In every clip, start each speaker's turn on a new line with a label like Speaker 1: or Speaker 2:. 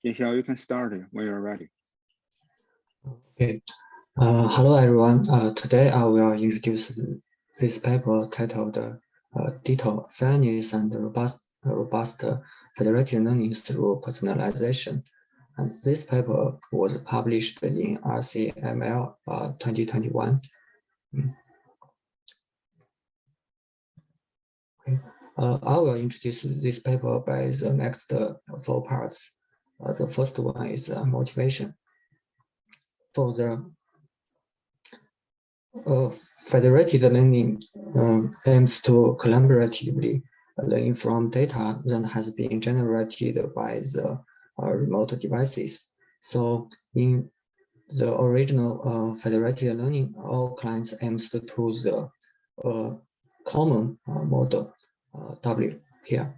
Speaker 1: Zhenxiao, you can start when you're ready.
Speaker 2: Okay. Hello, everyone. Today I will introduce this paper titled Ditto, Fairness and Robust Federated Learning Through Personalization. And this paper was published in RCML 2021. Okay. I will introduce this paper by the next 4 parts. The first one is motivation. For the federated learning aims to collaboratively learn from data that has been generated by the remote devices. So in the original federated learning, all clients aims to the common model W here.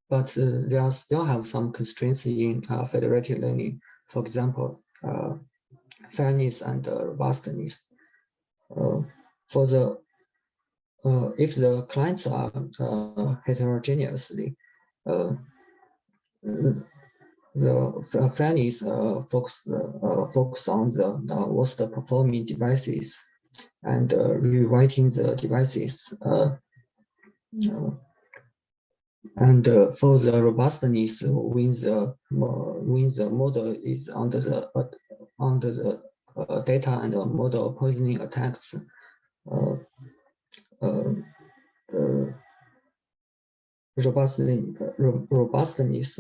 Speaker 2: But there still have some constraints in federated learning. For example, fairness and robustness. For the if the clients are heterogeneously, the fairness focus on the worst performing devices and rewriting the devices. And for the robustness, when the model is under the data and model poisoning attacks, robustness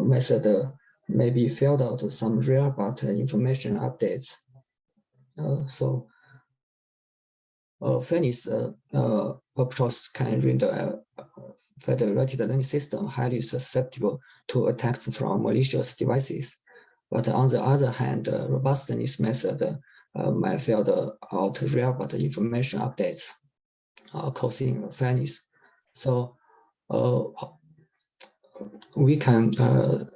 Speaker 2: method may be filled out some rare but information updates. So fairness approach can render federated learning system highly susceptible to attacks from malicious devices. But on the other hand, robustness method might fill out rare but information updates, causing fairness. So we can give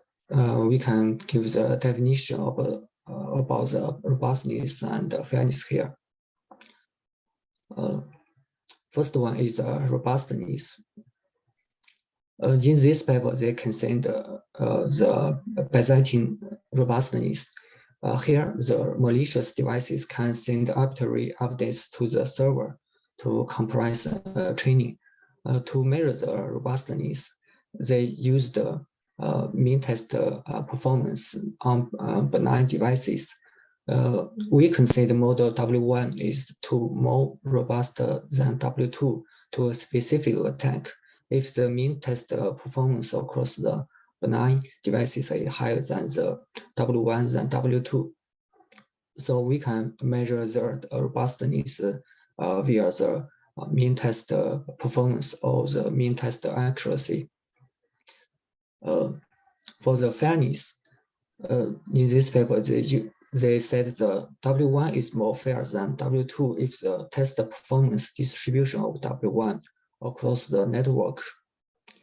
Speaker 2: the definition of about the robustness and fairness here. First one is robustness. In this paper, they consider the Byzantine robustness. Here, the malicious devices can send arbitrary updates to the server to compromise training. To measure the robustness, they use the mean test performance on benign devices. We consider model W1 is more robust than W2 to a specific attack if the mean test performance across the benign devices is higher than the W1 than W2. So we can measure the robustness via the mean test performance or the mean test accuracy. For the fairness, in this paper, they said the W1 is more fair than W2 if the test performance distribution of W1 across the network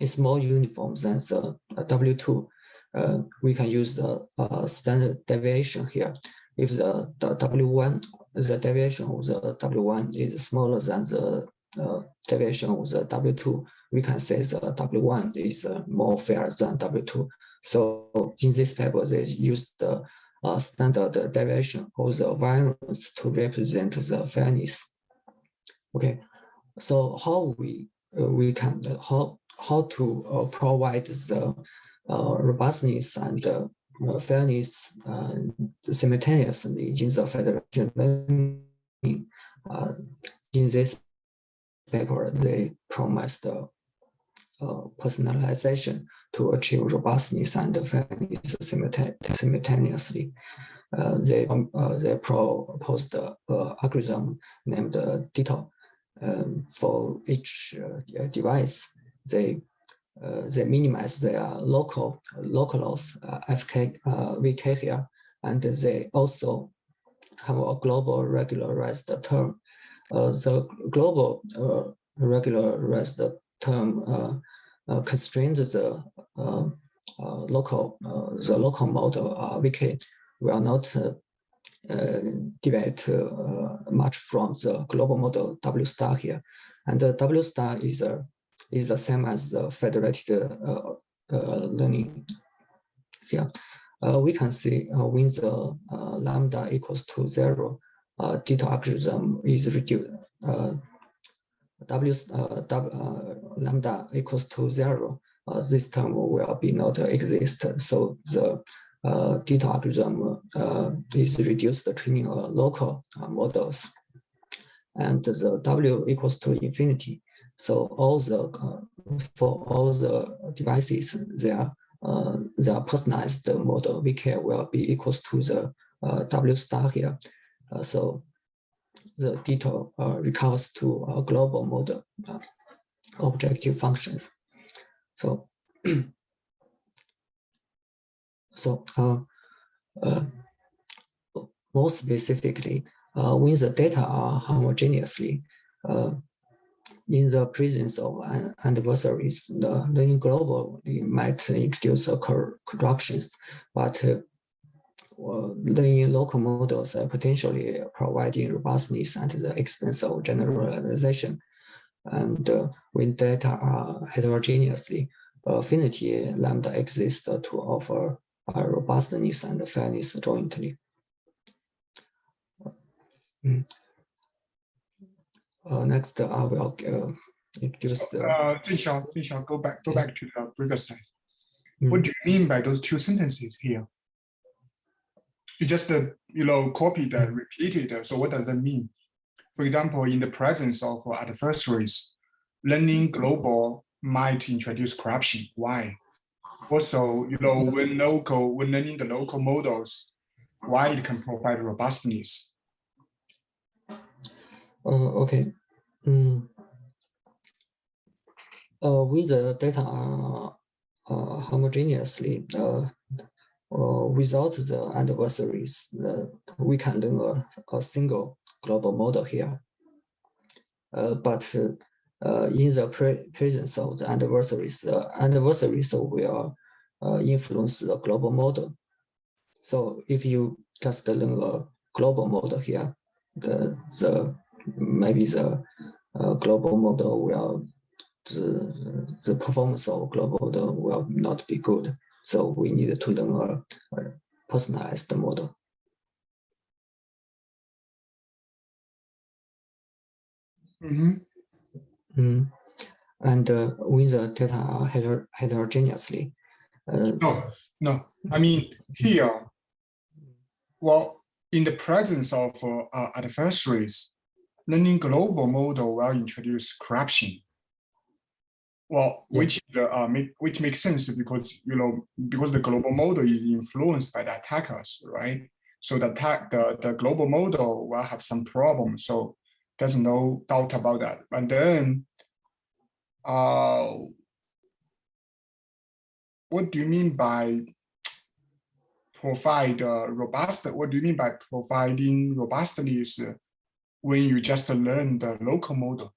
Speaker 2: is more uniform than the W2. We can use the standard deviation here. If the W1, the deviation of the W1 is smaller than the deviation of the W2, we can say the W1 is more fair than W2. So in this paper, they used the standard deviation of the variance to represent the fairness. Okay, so how to provide the robustness and fairness simultaneously in the federated learning. In this paper, they promised personalization to achieve robustness and fairness simultaneously. They proposed an algorithm named Ditto. For each device, they minimize their local loss VK here, and they also have a global regularized term. The global regularized term constrains the local model VK will not deviate much from the global model W star here, and the W star is is the same as the federated learning here. We can see when the lambda equals to 0, Ditto algorithm is reduced. Lambda equals to 0, this term will be not exist. So the Ditto algorithm is reduced to training local models, and the W equals to infinity. So all the for all the devices, their personalized model VK will be equals to the W star here. So the Ditto recovers to a global model objective functions. So more specifically, when the data are homogeneously in the presence of adversaries, the learning globally might introduce corruptions, but learning local models are potentially providing robustness at the expense of generalization. And when data are heterogeneously, affinity lambda exists to offer robustness and fairness jointly. Next, I will introduce the.
Speaker 3: Zhenxiao, go back to the previous slide. What do you mean by those two sentences here? You just copied and repeated. So what does that mean? For example, in the presence of adversaries, learning global might introduce corruption. Why? Also, when learning the local models, why it can provide robustness?
Speaker 2: Okay. When the data are homogeneously without the adversaries, we can learn a single global model here. But in the presence of the adversaries will influence the global model. So if you just learn a global model here, maybe the global model will the performance of global model will not be good. So we need to learn a personalized model. And when the data are heterogeneously.
Speaker 3: No. I mean here, well, in the presence of adversaries, learning global model will introduce corruption. Well, which makes sense because because the global model is influenced by the attackers, right? So the global model will have some problems. So there's no doubt about that. And then, what do you mean by provide robust? What do you mean by providing robustness when you just learn the local model?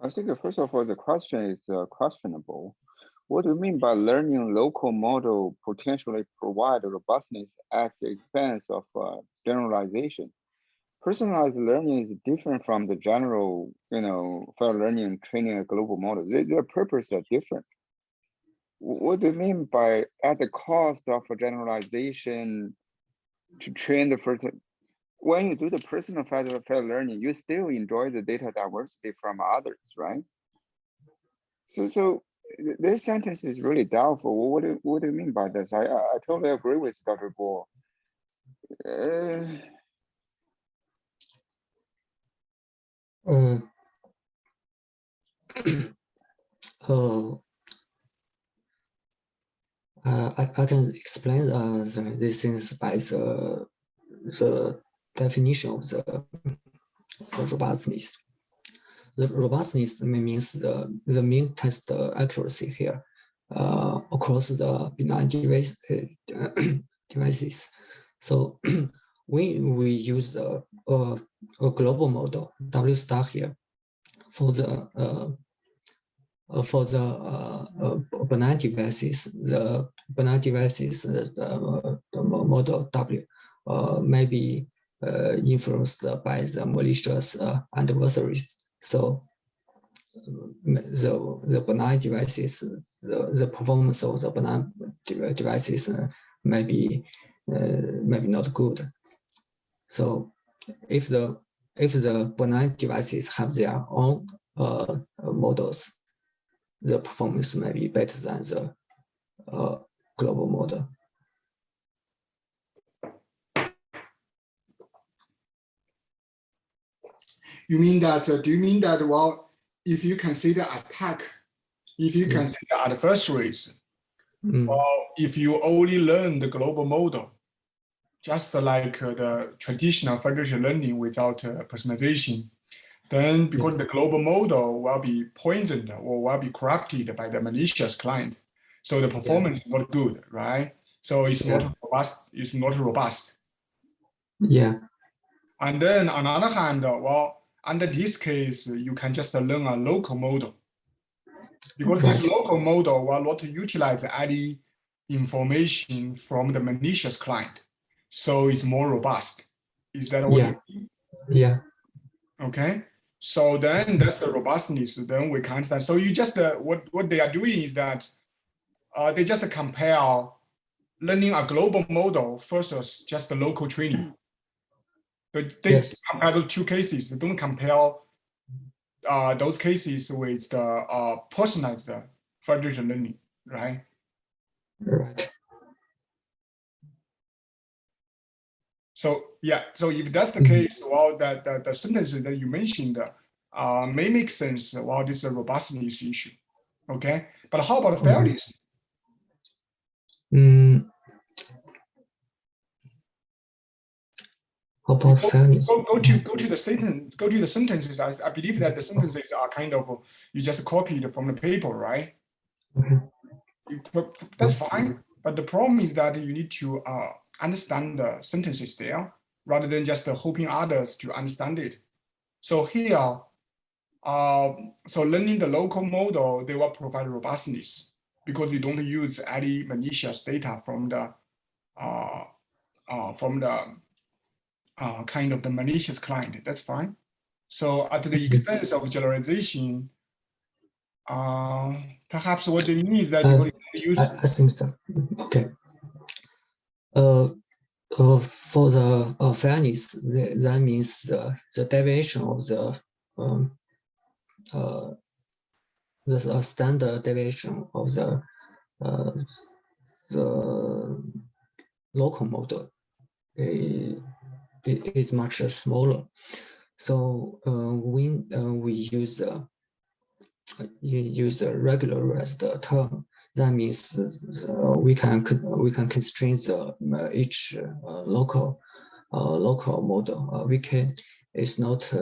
Speaker 1: I think first of all, the question is questionable. What do you mean by learning local model potentially provide robustness at the expense of generalization? Personalized learning is different from the general, fair learning training a global model. Their purpose are different. What do you mean by at the cost of a generalization to train the person? When you do the personal fair learning, you still enjoy the data diversity from others, right? So this sentence is really doubtful. What do you mean by this? I totally agree with Dr. Guo.
Speaker 2: I can explain these things by the definition of the robustness. The robustness means the mean test accuracy here across the benign devices. So when we use a global model W star here for the benign devices, the model W maybe influenced by the malicious adversaries. So the benign devices, the performance of the benign devices may be not good. So if the benign devices have their own models, the performance may be better than the global model.
Speaker 3: You mean that? Do you mean that? Well, if you consider attack, if you consider adversaries, well, if you only learn the global model, just like the traditional federated learning without personalization, then because the global model will be poisoned or will be corrupted by the malicious client, so the performance is not good, right? So it's not robust. It's not robust.
Speaker 2: Yeah.
Speaker 3: And then on the other hand, well, under this case, you can just learn a local model, because this local model will not utilize any information from the malicious client, so it's more robust. Is that what you mean?
Speaker 2: Yeah.
Speaker 3: Okay. So then that's the robustness. Then we can understand. So you just what they are doing is that they just compare learning a global model versus just the local training. But they compare the two cases. They don't compare those cases with the personalized federated learning, right?
Speaker 2: Right.
Speaker 3: So yeah. So if that's the case, well, the sentences that you mentioned may make sense. Well, this is a robustness issue. Okay. But how about fairness?
Speaker 2: How about fairness?
Speaker 3: Go to the statement. Go to the sentences. I believe that the sentences are kind of you just copied from the paper, right? That's fine. But the problem is that you need to understand the sentences there rather than just hoping others to understand it. So here, so learning the local model, they will provide robustness because you don't use any malicious data from the kind of the malicious client. That's fine. So at the expense of generalization, perhaps what they mean is that you're going to use.
Speaker 2: I think so. Okay. For the fairness, that means the deviation of the standard deviation of the local model is much smaller. So when we use a regularized term, that means we can constrain each local model. VK is not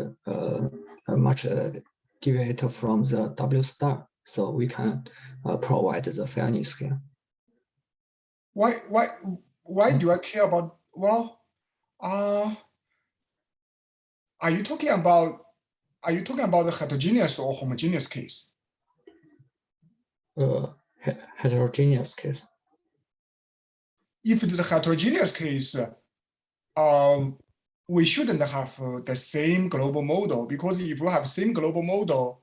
Speaker 2: much deviate from the W star, so we can provide the fairness here.
Speaker 3: Why do I care about? Well, are you talking about the heterogeneous or homogeneous case?
Speaker 2: Heterogeneous case.
Speaker 3: If it's the heterogeneous case, we shouldn't have the same global model, because if we have same global model,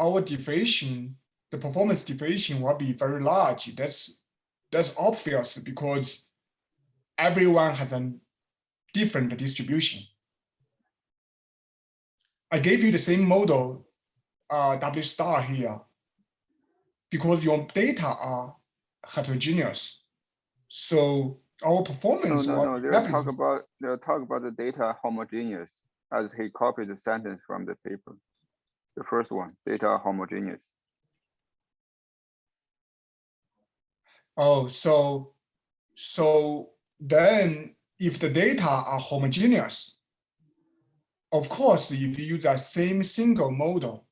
Speaker 3: our deviation, the performance deviation will be very large. That's obvious because everyone has a different distribution. I gave you the same model, W star here, because your data are heterogeneous. So our performance.
Speaker 1: No. They'll talk about the data homogeneous, as he copied the sentence from the paper. The first one, data homogeneous.
Speaker 3: Oh, so then if the data are homogeneous, of course, if you use that same single model,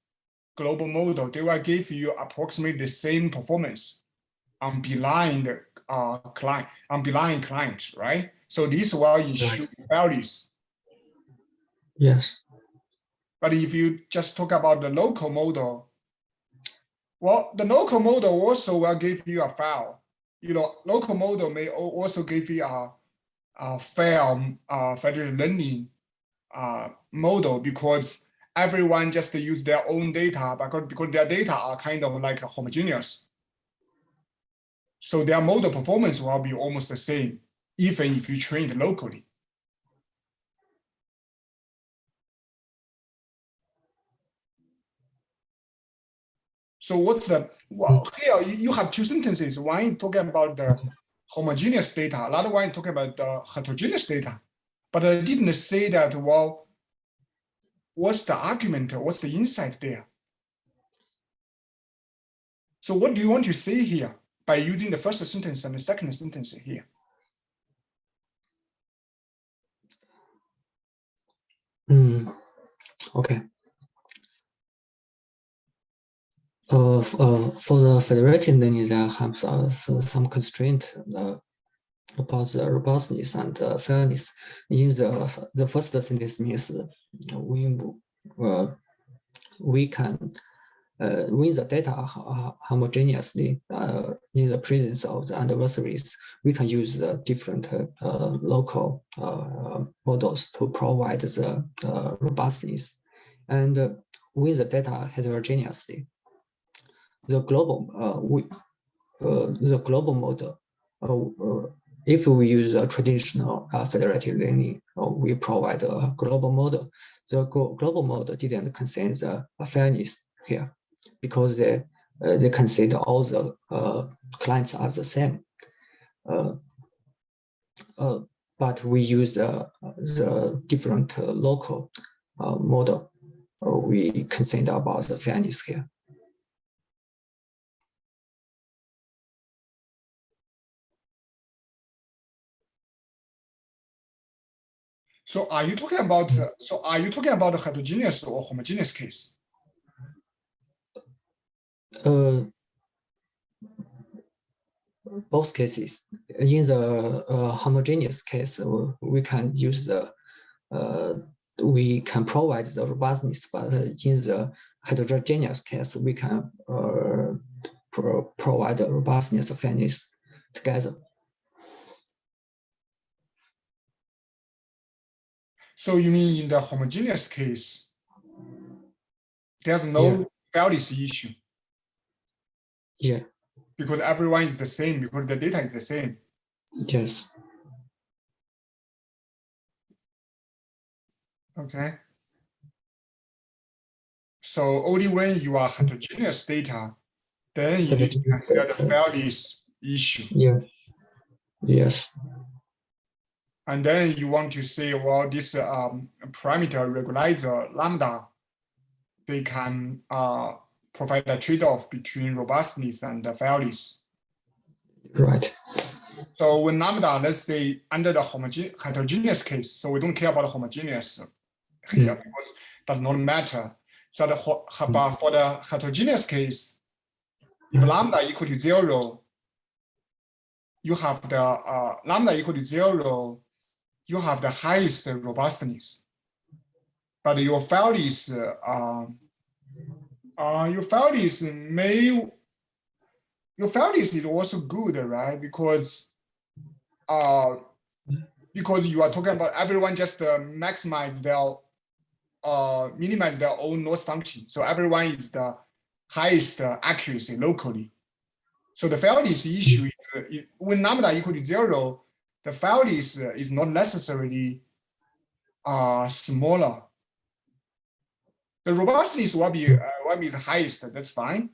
Speaker 3: global model, they will give you approximately the same performance on blind client, right? So this will ensure fairness.
Speaker 2: Yes.
Speaker 3: But if you just talk about the local model, well, the local model also will give you a file. You know, local model may also give you fair federated learning model, because everyone just use their own data, because their data are kind of like homogeneous. So their model performance will be almost the same, even if you train it locally. So what's the, well, here you have two sentences. One talking about the homogeneous data, another one talking about the heterogeneous data. But I didn't say that, well, what's the argument, what's the insight there? So what do you want to say here by using the first sentence and the second sentence here?
Speaker 2: Okay. For the federated learning, there have some constraint about the robustness and fairness. In the first sentence means we can when the data are homogeneously in the presence of the adversaries, we can use the different local models to provide the robustness. And when the data are heterogeneously, the global model, if we use a traditional federated learning, we provide a global model. The global model didn't consider the fairness here, because they consider all the clients are the same. But we use the different local model. We consider about the fairness here.
Speaker 3: So are you talking about the heterogeneous or homogeneous case?
Speaker 2: Both cases. In the homogeneous case, we can use we can provide the robustness, but in the heterogeneous case, we can provide the robustness and fairness together.
Speaker 3: So you mean in the homogeneous case, there's no fairness issue?
Speaker 2: Yeah.
Speaker 3: Because everyone is the same, because the data is the same.
Speaker 2: Yes.
Speaker 3: Okay. So only when you are heterogeneous data, then you need to consider the fairness issue.
Speaker 2: Yeah. Yes.
Speaker 3: And then you want to say, well, this parameter regulator lambda, they can provide a trade-off between robustness and fairness.
Speaker 2: Right.
Speaker 3: So when lambda, let's say under the heterogeneous case, so we don't care about the homogeneous here because it does not matter. So but for the heterogeneous case, if lambda equal to 0, you have the lambda equal to 0, you have the highest robustness. But your fairness, your fairness is also good, right? Because you are talking about everyone just minimize their own loss function. So everyone is the highest accuracy locally. So the fairness issue is when lambda equal to 0, the fairness is not necessarily smaller. The robustness will be the highest, that's fine.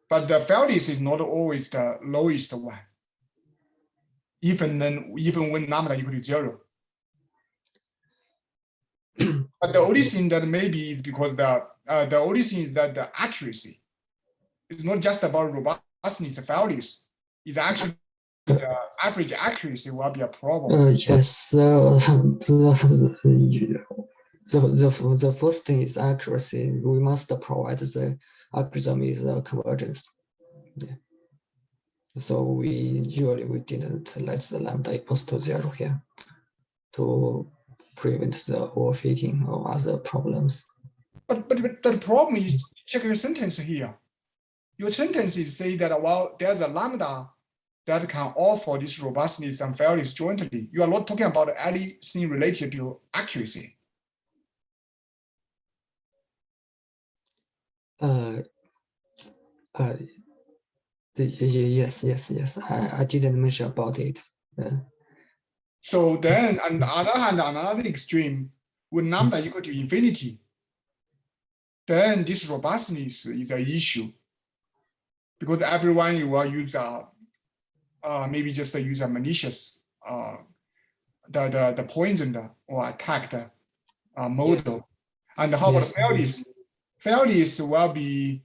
Speaker 3: But the fairness is not always the lowest one, even when lambda equal to 0. But the only thing that maybe is because the only thing is that the accuracy is not just about robustness, fairness. It's actually the average accuracy will be a problem.
Speaker 2: Yes. The first thing is accuracy. We must provide the algorithm is convergence. Yeah. So we didn't let the lambda equals to 0 here to prevent the overfitting or other problems.
Speaker 3: But the problem is, check your sentence here. Your sentence is say that, well, there's a lambda that can offer this robustness and fairness jointly. You are not talking about anything related to accuracy.
Speaker 2: Yes. I didn't mention about it.
Speaker 3: So then, on the other hand, on another extreme, when lambda equal to infinity, then this robustness is an issue because everyone will use maybe just use a malicious the poisoned or attacked model.
Speaker 2: Yes.
Speaker 3: And how about
Speaker 2: Yes.
Speaker 3: fairness? Fairness will be,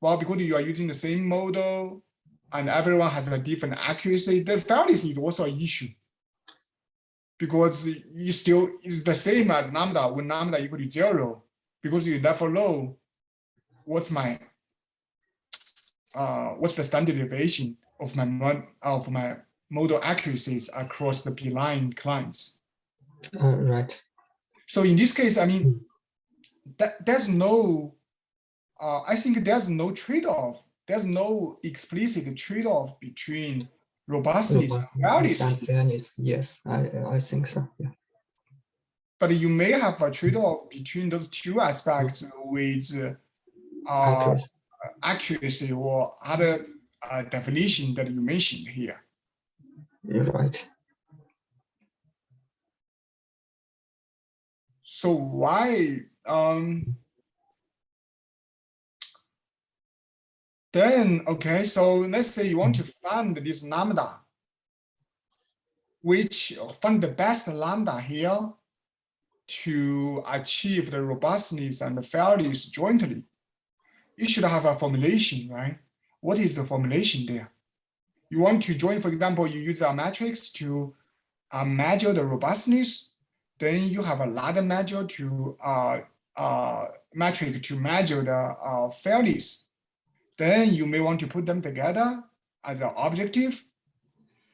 Speaker 3: well, because you are using the same model and everyone has a different accuracy, the fairness is also an issue because it still is the same as lambda when lambda equal to 0, because you never know what's the standard deviation of my model accuracies across the B-line clients.
Speaker 2: Right.
Speaker 3: So in this case, I mean, there's no, I think there's no trade-off. There's no explicit trade-off between robustness and
Speaker 2: fairness. Yes, I think so. Yeah.
Speaker 3: But you may have a trade-off between those two aspects with accuracy or other definition that you mentioned here.
Speaker 2: You're right.
Speaker 3: So why then, okay, so let's say you want to find this lambda, which find the best lambda here to achieve the robustness and the fairness jointly. You should have a formulation, right? What is the formulation there? You want to join, for example, you use a matrix to measure the robustness, then you have a ladder measure to metric to measure the fairness. Then you may want to put them together as an objective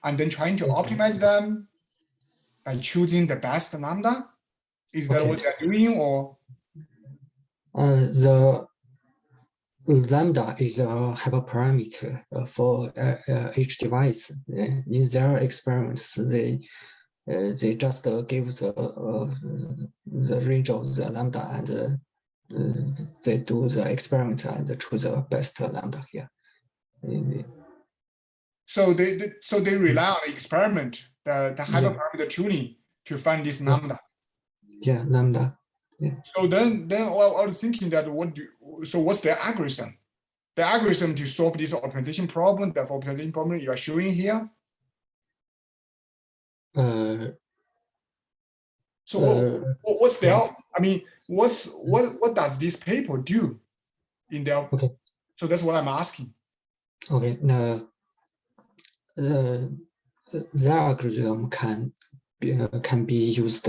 Speaker 3: and then trying to optimize them by choosing the best lambda. Is that what they're doing, or?
Speaker 2: The lambda is a hyperparameter for each device. In their experiments, they just give the range of the lambda and they do the experiment and choose the best lambda here.
Speaker 3: So they rely on the experiment, the hyperparameter tuning to find this lambda.
Speaker 2: Yeah, lambda. Yeah.
Speaker 3: So then I was thinking that what's the algorithm? The algorithm to solve this optimization problem, the optimization problem you are showing here. So what's the? I mean, what does this paper do in their?
Speaker 2: Okay.
Speaker 3: So that's what I'm asking.
Speaker 2: Okay. The algorithm can be used.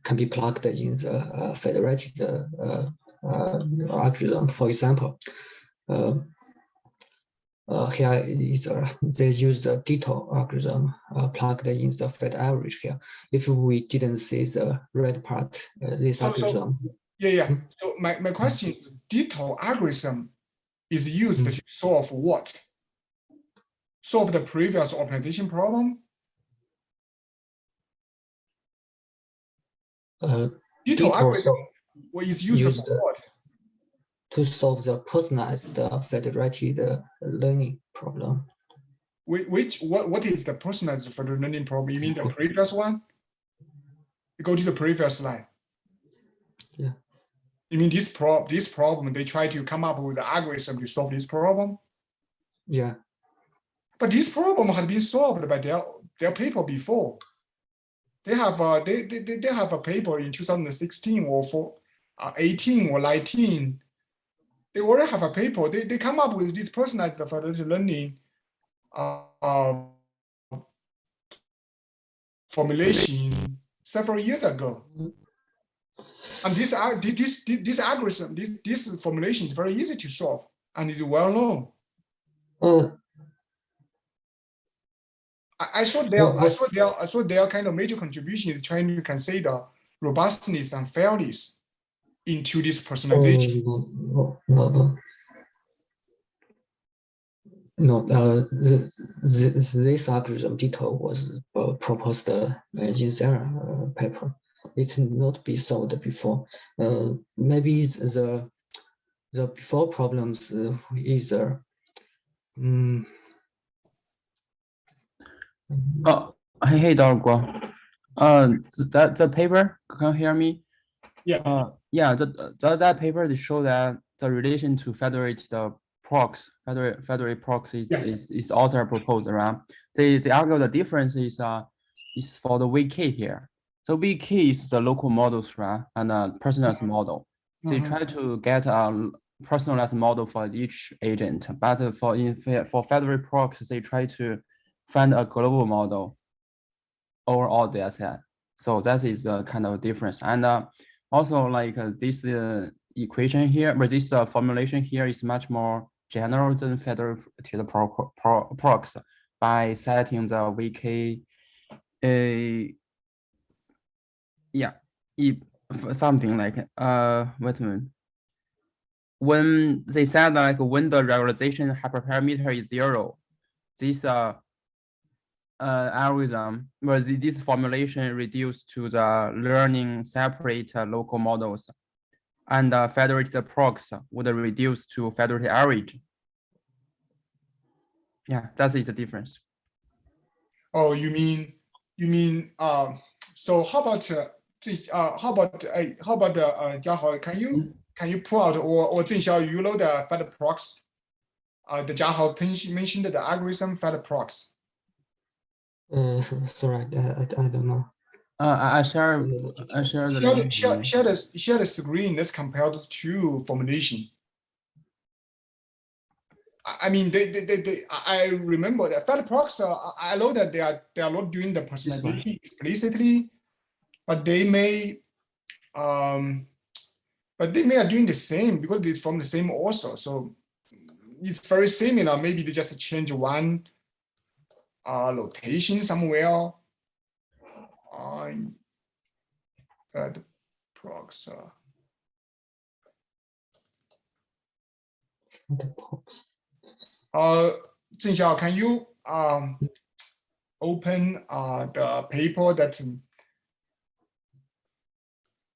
Speaker 2: Can be plugged in the federated algorithm. For example, here is they use the Ditto algorithm plugged in the Fed average here. If we didn't see the red part, this algorithm.
Speaker 3: Yeah. So my question is, Ditto algorithm is used to solve what? Solve the previous optimization problem? Ditto algorithm is used for what?
Speaker 2: To solve the personalized federated learning problem.
Speaker 3: What is the personalized federated learning problem? You mean the previous one? You go to the previous slide.
Speaker 2: Yeah.
Speaker 3: You mean this problem? They try to come up with an algorithm to solve this problem.
Speaker 2: Yeah.
Speaker 3: But this problem had been solved by their paper before. They have they have a paper in 2016 or 18 or 19. They already have a paper. They come up with this personalized federated learning formulation several years ago. And this algorithm, this formulation is very easy to solve and is well known. I saw their kind of major contribution is trying to consider robustness and fairness into this personalization.
Speaker 2: No. No, this algorithm Ditto was proposed in their paper. It not be solved before. Maybe the before problems is
Speaker 4: Oh, hey, Dr. Guo. That the paper, can you hear me?
Speaker 3: Yeah.
Speaker 4: Yeah, that paper they show that the relation to federated procs, federated procs is also proposed, right? They argue the difference is for the VK here. So VK is the local models, right, and a personalized model. They try to get a personalized model for each agent, but for federated procs, they try to find a global model over all data set. So that is the kind of difference. And also like this equation here, but this formulation here is much more general than federated procs by setting the VK, something like, wait a minute. When they said like when the regularization hyperparameter is 0, this algorithm, where this formulation reduced to the learning separate local models, and federated procs would reduce to federated average. Yeah, that is the difference.
Speaker 3: Oh, you mean so how about Jiahao, can you pull out, or Zhenxiao, you know the fed procs? The Jiahao mentioned the algorithm fed procs.
Speaker 2: sorry, I don't know.
Speaker 4: I share the link.
Speaker 3: Share the screen. Let's compare the two formulation. I mean, I remember that fed procs. I know that they are not doing the personalization explicitly, but they may are doing the same because it's from the same author. So it's very similar. Maybe they just change one notation somewhere. Fed procs. Zhenxiao, can you open the paper that?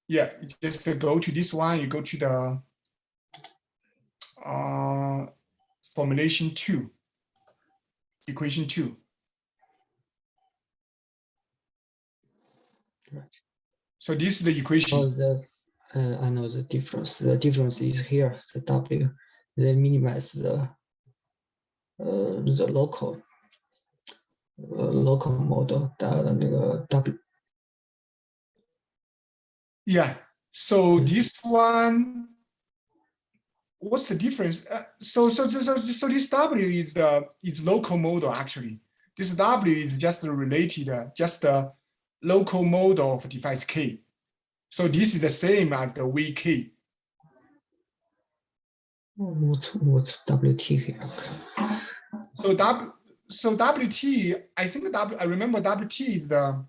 Speaker 3: Yeah, just go to this one. You go to the formulation 2, equation 2.
Speaker 2: Right.
Speaker 3: So this is the equation.
Speaker 2: Oh, I know the difference. The difference is here. The W, they minimize the local model. The W.
Speaker 3: Yeah. So this one, what's the difference? So this W is local model actually. This W is just related, just the local model of device K. So this is the same as the VK.
Speaker 2: What's WT here?
Speaker 3: So WT, I think I remember WT is the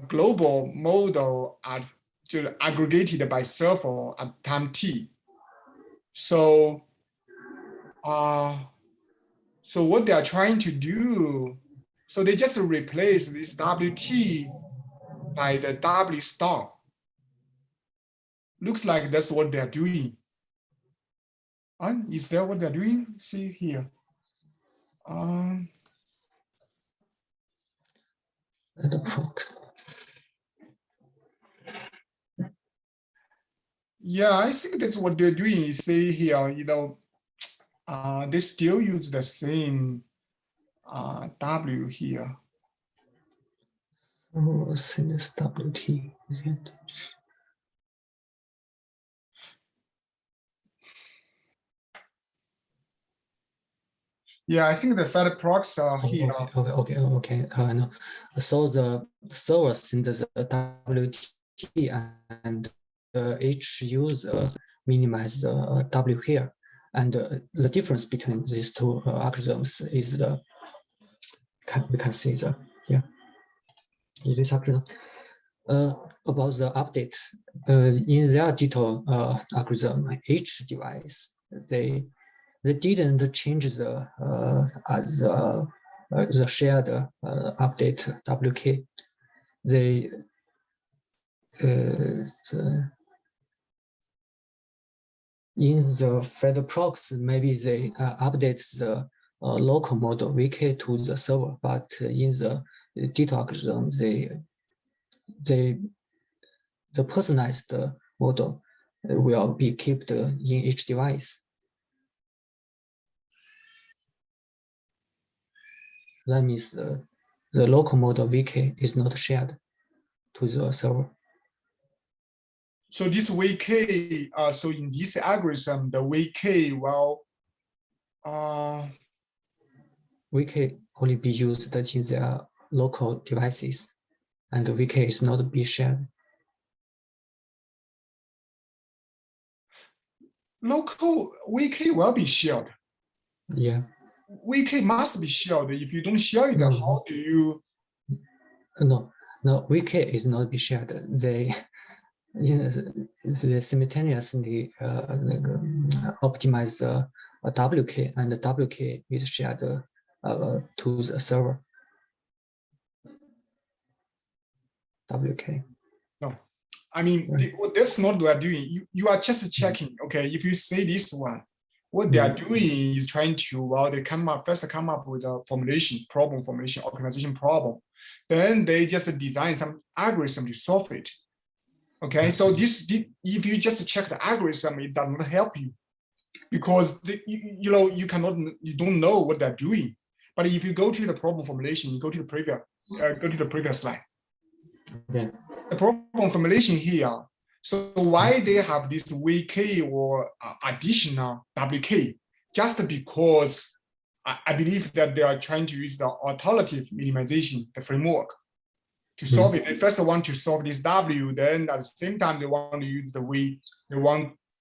Speaker 3: global model aggregated by server at time t. So so what they are trying to do, so they just replace this WT by the W star. Looks like that's what they're doing. Is that what they're doing? See here.
Speaker 2: The procs.
Speaker 3: Yeah, I think that's what they're doing. You see here, you know, they still use the same W here.
Speaker 2: Oh, sinus WT.
Speaker 3: Yeah, I think the fed procs are here.
Speaker 2: Okay. I know. So the server sends the WT and each user minimize the W here, and the difference between these two algorithms is we can see the is this algorithm. About the updates, in their Ditto algorithm, each device they they didn't change the shared update WK. They in the Fed prox, maybe they update the local model VK to the server, but in the Ditto algorithm, the personalized model will be kept in each device. That means the local model VK is not shared to the server.
Speaker 3: So this VK, so in this algorithm, the VK will
Speaker 2: VK only be used in their local devices, and the VK is not be shared.
Speaker 3: Local VK will be shared.
Speaker 2: Yeah.
Speaker 3: VK must be shared. If you don't share it,
Speaker 2: No.
Speaker 3: how do you?
Speaker 2: No, VK is not be shared. They simultaneously optimize the WK, and the WK is shared to the server. WK.
Speaker 3: No, I mean,
Speaker 2: Right.
Speaker 3: that's not what they are doing. You are just checking. Okay, if you say this one, what they are doing is trying to, well, they come up with a problem formulation, optimization problem. Then they just design some algorithm to solve it. Okay, so if you just check the algorithm, it does not help you because you don't know what they're doing. But if you go to the problem formulation, you go to the previous slide.
Speaker 2: Yeah.
Speaker 3: The problem formulation here. So why they have this VK or additional WK? Just because I believe that they are trying to use the alternative minimization, the framework, to solve it. They first want to solve this W, then at the same time they want to use the V.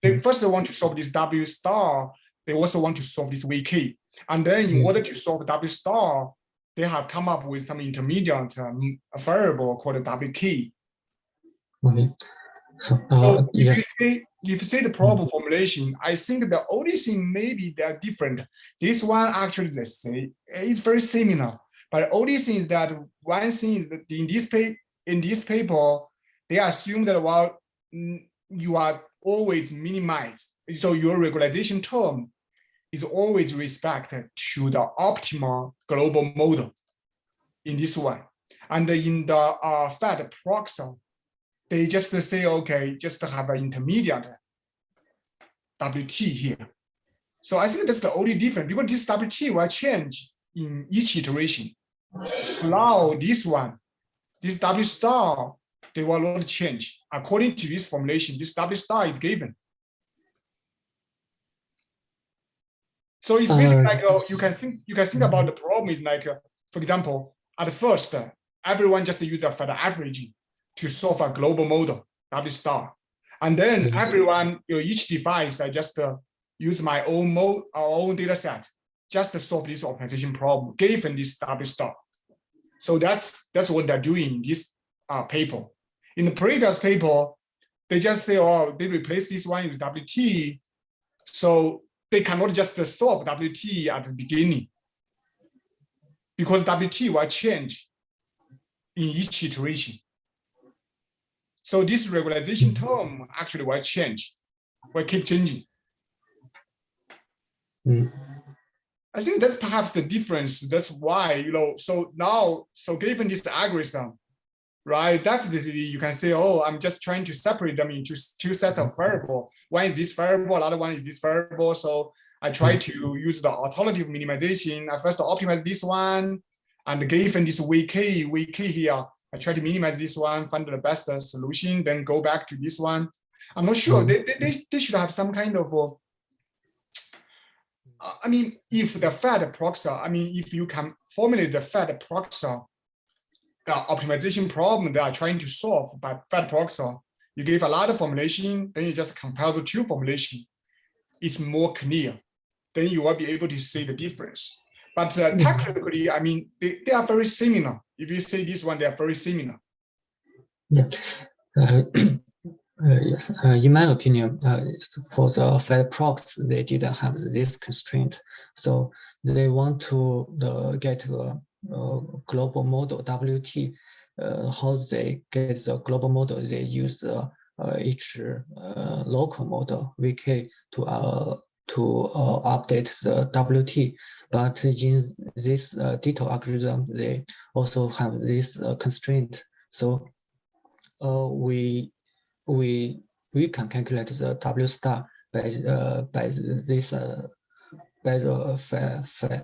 Speaker 3: They first want to solve this W star. They also want to solve this VK, and then in order to solve W star, they have come up with some intermediate variable called WK.
Speaker 2: Okay. So,
Speaker 3: if you say the problem formulation, I think the only thing maybe they're different. This one actually, let's say, it's very similar. But the only thing is that one thing is that in this paper, they assume that while you are always minimized, so your regularization term is always respected to the optimal global model in this one. And in the Fed proxy, they just say, okay, just have an intermediate WT here. So I think that's the only difference because this WT will change in each iteration. Now this one, this W star, they will not change. According to this formulation, this W star is given. So it's basically like you can think about the problem is like, for example, at first, everyone just use a Fed averaging to solve a global model, W star. And then everyone, each device, I just use my own data set just to solve this optimization problem given this W star. So that's what they're doing in this paper. In the previous paper, they just say, oh, they replace this one with WT. So they cannot just solve WT at the beginning because WT will change in each iteration. So this regularization term actually will change, will keep changing. I think that's perhaps the difference. That's why, so given this algorithm, right, definitely you can say, oh, I'm just trying to separate them into two sets of variable. One is this variable, another one is this variable. So I try to use the alternative minimization. I first optimize this one, and given this VK here, I try to minimize this one, find the best solution, then go back to this one. I'm not sure. They should have some kind of, I mean, if the Fed proxy, if you can formulate the Fed proxy optimization problem they are trying to solve by Fed proxy, you give a lot of formulation, then you just compare the two formulation. It's more clear. Then you will be able to see the difference. But technically, they are very similar. If you say this one, they are very similar.
Speaker 2: Yeah. Yes, in my opinion, for the Fed procs, they didn't have this constraint. So they want to get a global model, WT. How they get the global model, they use each local model, VK, to update the WT. But in this Ditto algorithm, they also have this constraint. So we can calculate the W star by this by the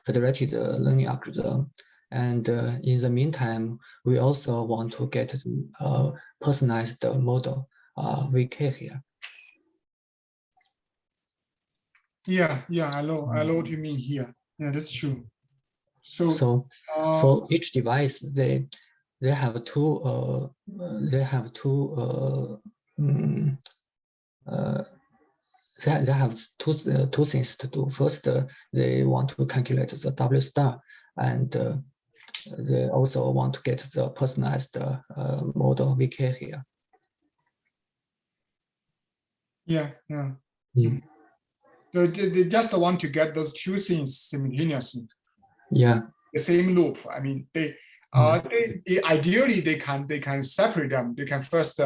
Speaker 2: federated learning algorithm. And in the meantime, we also want to get the personalized model VK here.
Speaker 3: Yeah, I know what you mean here. Yeah, that's true.
Speaker 2: So for each device, they have two they have two things to do. First, they want to calculate the W star, and they also want to get the personalized model VK here.
Speaker 3: Yeah.
Speaker 2: Mm.
Speaker 3: So they just want to get those two things simultaneously.
Speaker 2: Yeah.
Speaker 3: The same loop. I mean, they ideally they can separate them. They can first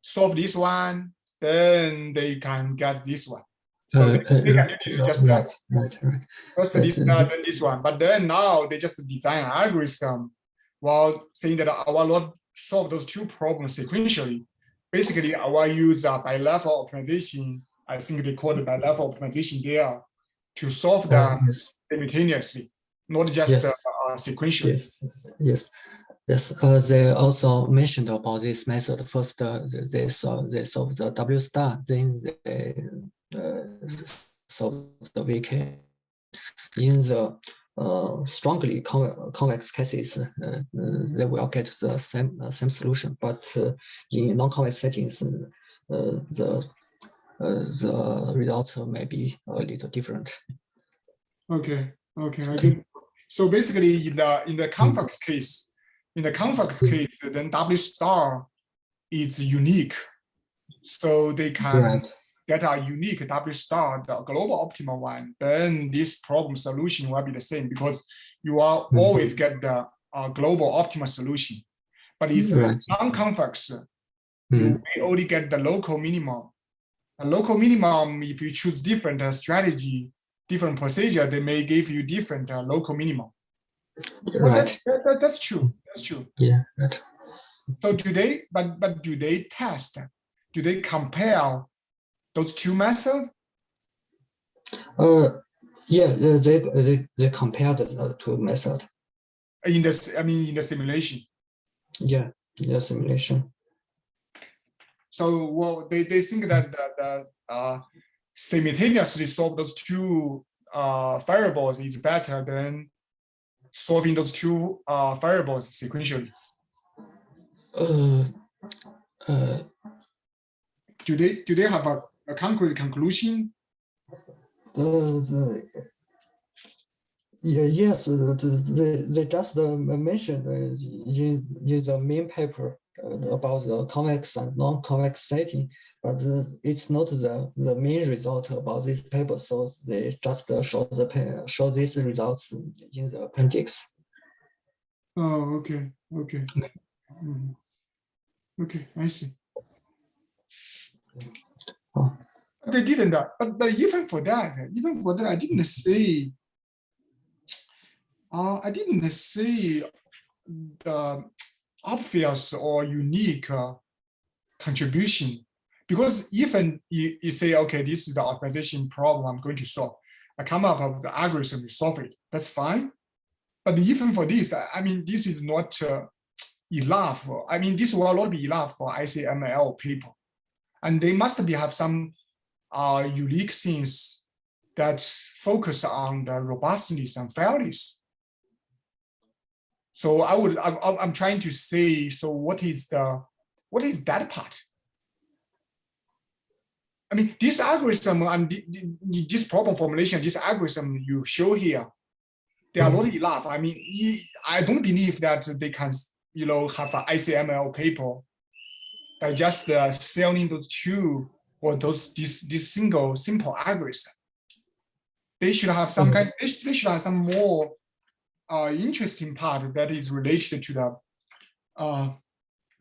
Speaker 3: solve this one, then they can get this one. So they can just
Speaker 2: right.
Speaker 3: first this then this one. But then now they just design an algorithm while saying that I will not solve those two problems sequentially. Basically, I will use a bi-level optimization. I think they call it bi-level optimization there to solve them simultaneously, not just sequentially.
Speaker 2: Yes. They also mentioned about this method. First, they solve the W star, then they solve the VK. In the strongly convex cases, they will get the same solution. But in non-convex settings, the results may be a little different.
Speaker 3: Okay, I get. So basically, in the convex case, then W star is unique, so they can get a unique W star, the global optimal one. Then this problem solution will be the same because you will always get the global optimal solution. But if non-convex, you may only get the local minimum. A local minimum, if you choose different strategy, different procedure, they may give you different local minimum.
Speaker 2: Right.
Speaker 3: That's true. That's true.
Speaker 2: Yeah. Right.
Speaker 3: So do they? But do they test? Do they compare those two methods?
Speaker 2: Yeah. They compared the two methods.
Speaker 3: In the simulation.
Speaker 2: Yeah. In the simulation.
Speaker 3: So well, they think that simultaneously solve those two variables is better than solving those two variables sequentially. Do they have a concrete conclusion?
Speaker 2: Yes, they just mentioned in the main paper about the convex and non-convex setting, but it's not the main result about this paper. So they just show these results in the appendix.
Speaker 3: Oh, okay. Okay, I see.
Speaker 2: Oh.
Speaker 3: They didn't, but even for that, I didn't say. I didn't see the obvious or unique contribution, because even you say, okay, this is the optimization problem I'm going to solve. I come up with the algorithm to solve it. That's fine. But even for this, I mean, this is not enough. I mean, this will not be enough for ICML people. And they must have some unique things that focus on the robustness and fairness. So I'm trying to say, so what is that part? I mean, this algorithm and this problem formulation, this algorithm you show here, they are not enough. I mean, I don't believe that they can, have an ICML paper by just selling those two or this single simple algorithm. They should have some kind. They should have some more interesting part that is related to the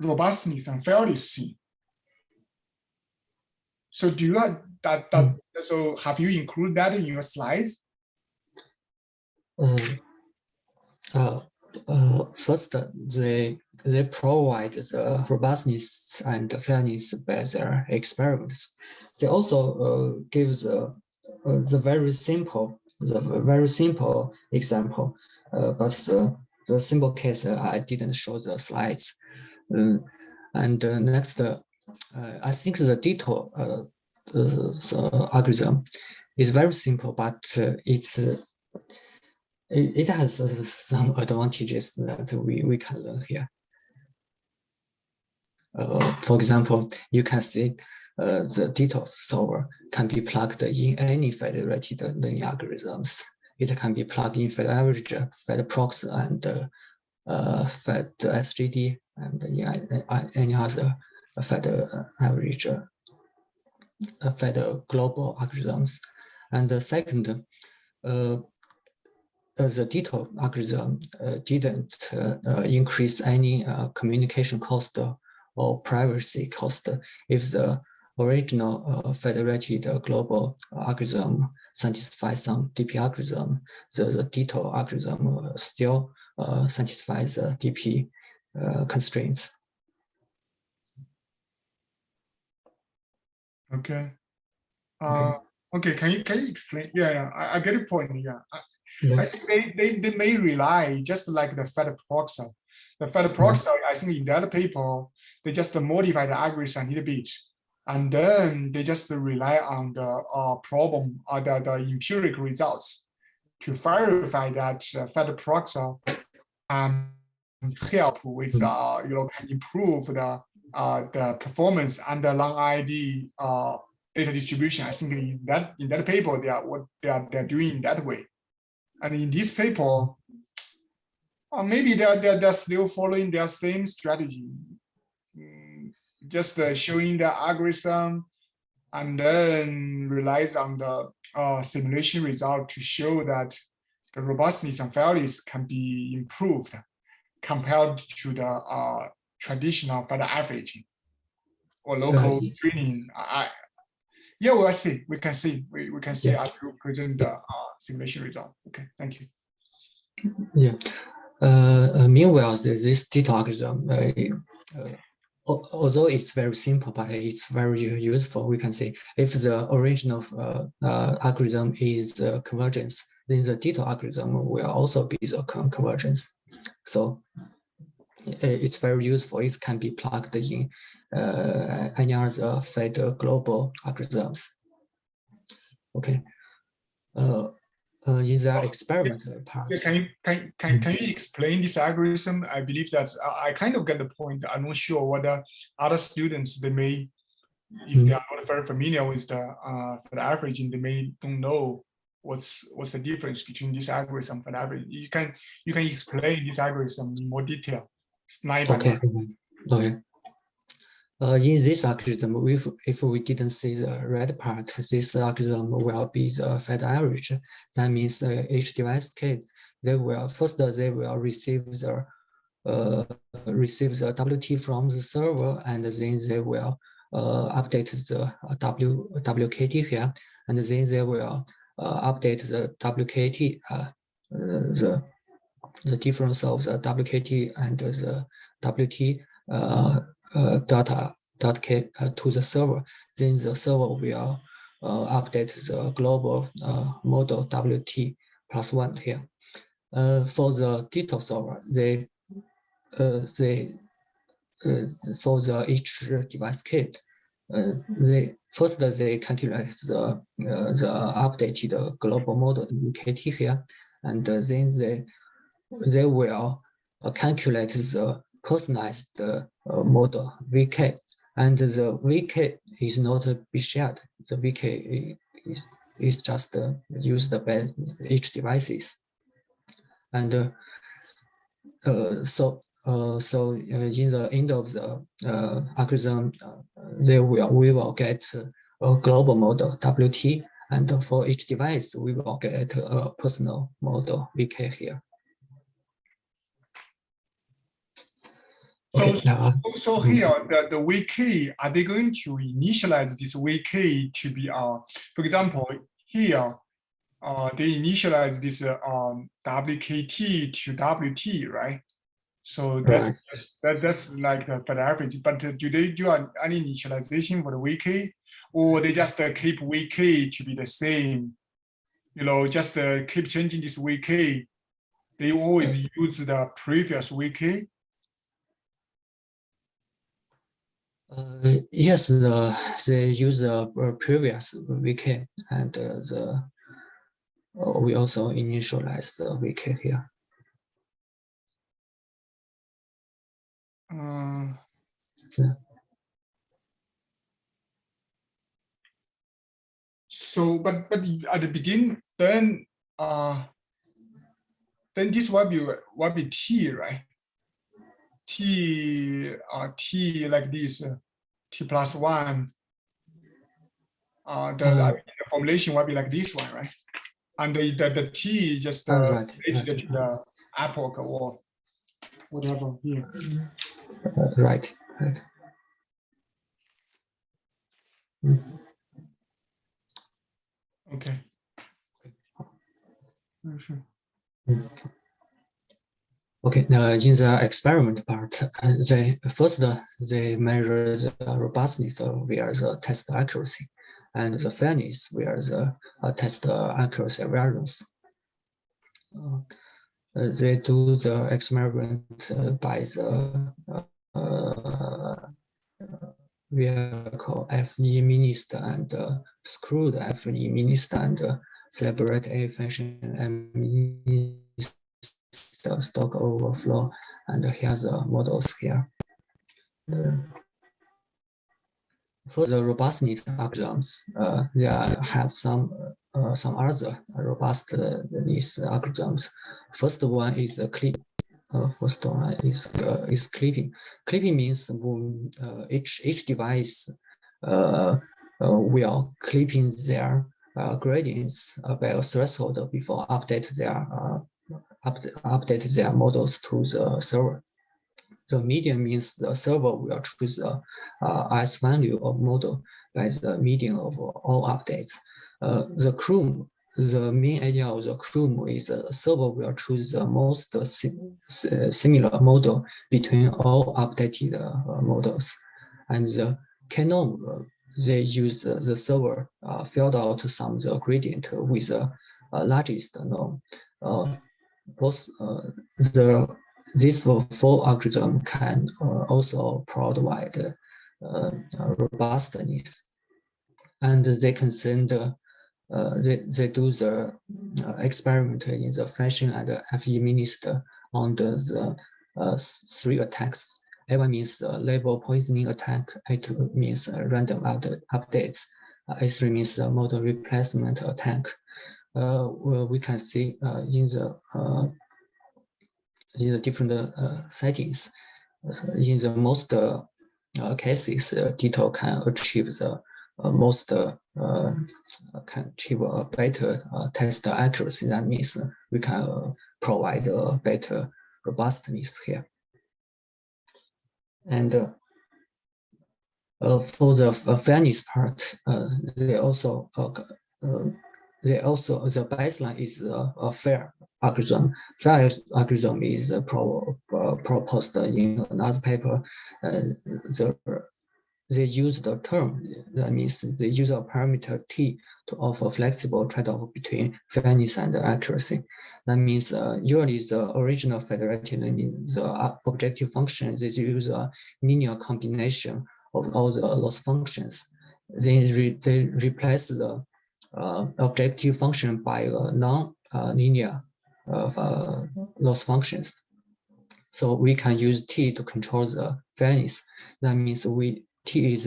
Speaker 3: robustness and fairness thing. So do you have that? So have you included that in your slides?
Speaker 2: First, they provide the robustness and fairness by their experiments. They also give the very simple example, but the simple case I didn't show the slides. And next, I think the Ditto the algorithm is very simple, but it has some advantages that we can learn here. For example, you can see the Ditto solver can be plugged in any federated learning algorithms. It can be plugged in Fed average, Fed prox, and Fed SGD, and any other Fed average, Fed global algorithms. And the second, the Ditto algorithm didn't increase any communication cost or privacy cost if the original federated global algorithm satisfies some DP algorithm. The Ditto algorithm still satisfies the DP constraints.
Speaker 3: Okay. Okay. Can you explain? Yeah. I get your point. Yeah. I think they may rely just like the Fed proxy. The Fed proxy, I think in that paper, they just modify the algorithm a little bit, and then they just rely on the problem or the empirical results to verify that Fed proxy help with can improve the performance and the long ID data distribution. I think in that paper they're doing that way. And in this paper, maybe they're still following their same strategy, just showing the algorithm and then relies on the simulation result to show that the robustness and fairness can be improved compared to the traditional Fed averaging or local screening. Yeah, we'll see. We can see. We can see as you present the simulation result. Okay, thank you.
Speaker 2: Yeah. Meanwhile, this Ditto algorithm, although it's very simple, but it's very useful. We can say if the original algorithm is the convergence, then the Ditto algorithm will also be the convergence. So it's very useful. It can be plugged in any other Fed global algorithms. Okay. In their experimental part.
Speaker 3: Can you explain this algorithm? I believe that I kind of get the point. I'm not sure whether other students, they may, if they are not very familiar with the averaging, they may don't know what's the difference between this algorithm and average. You can explain this algorithm in more detail.
Speaker 2: Okay. Okay. In this algorithm, if we didn't see the red part, this algorithm will be the Fed average. That means each device kit, they will receive the WT from the server, and then they will update the WKT here, and then they will update the WKT, the difference of the WKT and the WT data to the server. Then the server will update the global model WT +1 here. For the Ditto solver, for each device kit, they calculate the updated global model WKT here, and then they will calculate the personalized model VK, and the VK is not be shared. The VK is just used by each devices, and so So in the end of the algorithm, we will get a global model WT, and for each device we will get a personal model VK here. Okay.
Speaker 3: So here the VK, are they going to initialize this VK to be for example here they initialize this WKT to WT, right? So that's like for the average. But do they do any initialization for the VK, or they just keep VK to be the same? You know, just keep changing this VK. They always use the previous VK.
Speaker 2: Yes, they use the previous VK, and we also initialize the VK here. Yeah.
Speaker 3: So, but at the beginning, then this will be T, right? T like this, T plus 1. The formulation will be like this one, right? And the T just
Speaker 2: Right.
Speaker 3: related to the epoch or whatever here.
Speaker 2: Right.
Speaker 3: Okay. Sure.
Speaker 2: Okay, now in the experiment part, they measure the robustness via the test accuracy, and the fairness via the test accuracy variance. They do the experiment by the vehicle FE minister and screwed FE minister and celebrate A function M minister stock overflow, and here's the models here. For the robustness algorithms, there have some other robustness algorithms. First one is clipping. First one is clipping. Clipping means each device will clipping their gradients by a threshold before update their models to the server. The median means the server will choose the S value of model by the median of all updates. The main idea of the CRUM is the server will choose the most similar model between all updated models. And the Canon, they use the server filled out some the gradient with the largest norm. This full algorithm can also provide robustness, and they can send they do the experiment in the function and FE minister on the 3 attacks. A1 means label poisoning attack, A2 means random updates, A3 means model replacement attack. We can see in the different settings. In the most cases, Ditto can achieve the can achieve a better test accuracy. That means we can provide a better robustness here. And for the fairness part, the baseline is a fair algorithm. Fair algorithm is proposed in another paper. They use the term, that means they use a parameter T to offer flexible trade-off between fairness and accuracy. That means usually the original federated in the objective function, they use a linear combination of all the loss functions. They replace the objective function by a non-linear loss functions. So we can use T to control the fairness. That means T is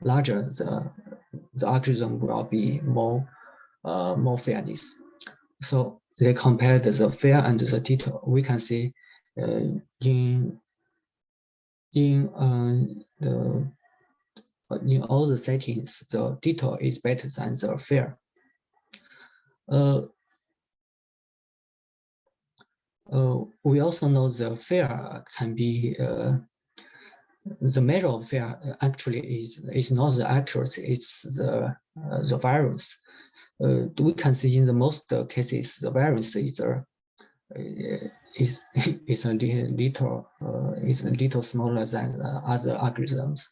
Speaker 2: larger, the algorithm will be more fairness. So they compared the fair and the Ditto. We can see in in all the settings, the Ditto is better than the fair. We also know the fair can be the measure of fair actually is not the accuracy, it's the variance. We can see in the most cases the variance is a little smaller than other algorithms.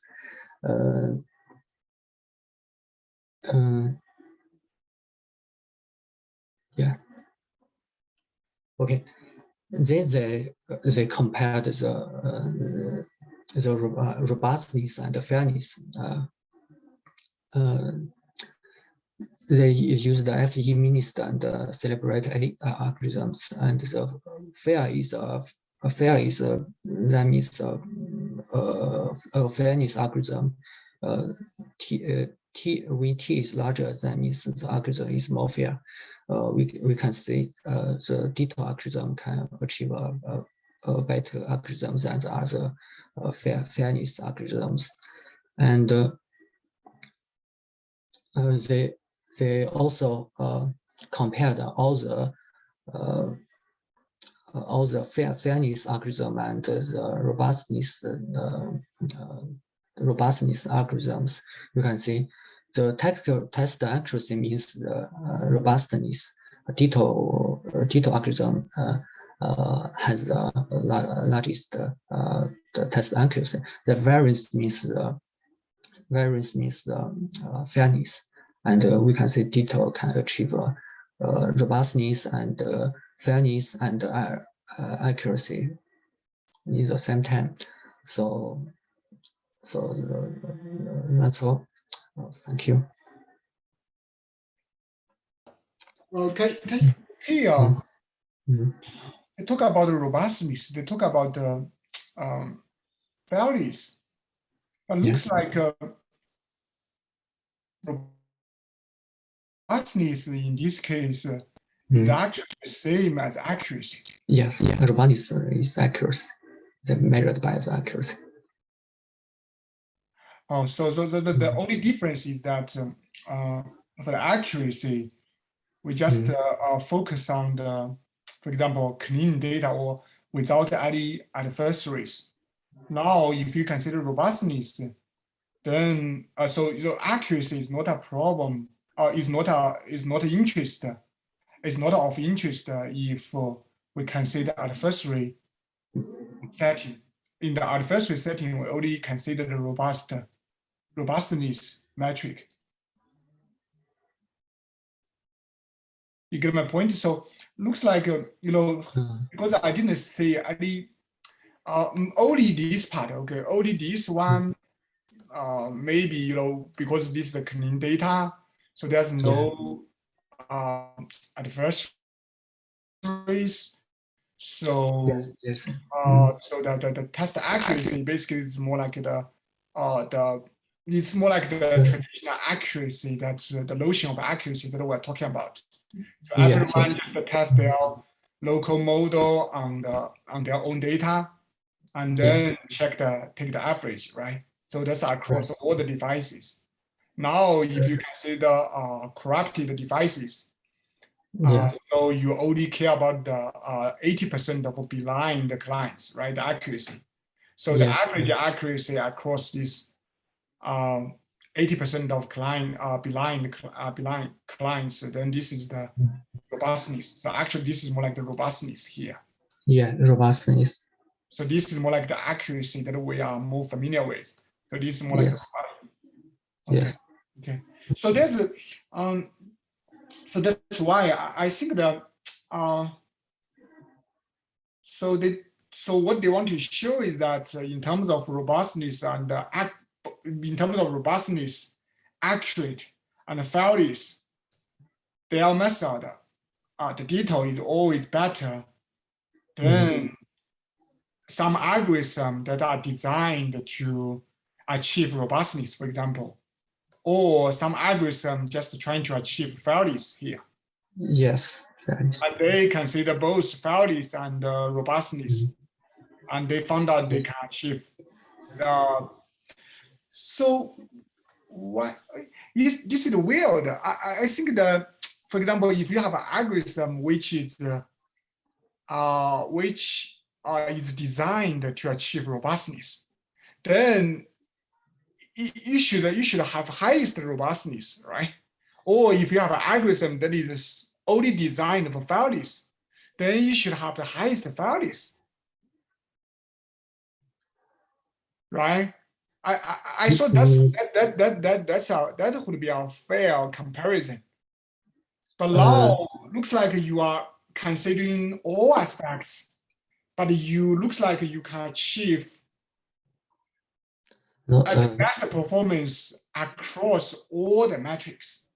Speaker 2: Yeah. Okay. Then they compared the robustness and the fairness. They use the FE-MINIST and celebrated algorithms, and the fair is that means a fairness algorithm. When T is larger, that means the algorithm is more fair. We can see the Ditto algorithm can achieve a better algorithm than the other fairness algorithms, and they also compared all the fairness algorithm and the robustness algorithms. You can see the test accuracy means the robustness. Ditto algorithm has the largest the test accuracy. The variance means fairness, and we can say Ditto can achieve robustness and fairness and accuracy in the same time. So that's all. Thank you.
Speaker 3: Okay, here they talk about the robustness. They talk about the fairness. It looks like robustness in this case is actually the same as accuracy.
Speaker 2: Yes, robustness is accuracy. They're measured by the accuracy.
Speaker 3: Oh, so the only difference is that for the accuracy, we just focus on the, for example, clean data or without any adversaries. Now, if you consider robustness, then so accuracy is not a problem. Is not interest. It's not of interest if we consider adversary setting. In the adversary setting, we only consider the robustness metric. You get my point? So looks like because I didn't say any only this part. Okay, only this one. Maybe because this is the clean data, so there's no adversaries. So so that the test accuracy basically is more like the traditional accuracy. That's the notion of accuracy that we're talking about. So everyone just test their local model on their own data, and then take the average, right? So that's across all the devices. Now, if you consider corrupted devices, so you only care about the 80% of blind clients, right? The accuracy. So the average accuracy across this 80% of blind clients, then this is the robustness. So actually, this is more like the robustness here.
Speaker 2: Yeah, robustness.
Speaker 3: So this is more like the accuracy that we are more familiar with. So this is more like okay. So that's so that's why I think that so what they want to show is that in terms of robustness and accurate and fairness, their method, the Ditto is always better than some algorithms that are designed to achieve robustness, for example, or some algorithm just trying to achieve fairness here.
Speaker 2: Yes, fairness.
Speaker 3: And they consider both fairness and robustness, and they found out they can achieve So what this is weird. I think that, for example, if you have an algorithm which is designed to achieve robustness, then you should have highest robustness, right? Or if you have an algorithm that is only designed for fairness, then you should have the highest fairness, right? I thought that would be a fair comparison. But now looks like you are considering all aspects, but you looks like you can achieve the best performance across all the metrics.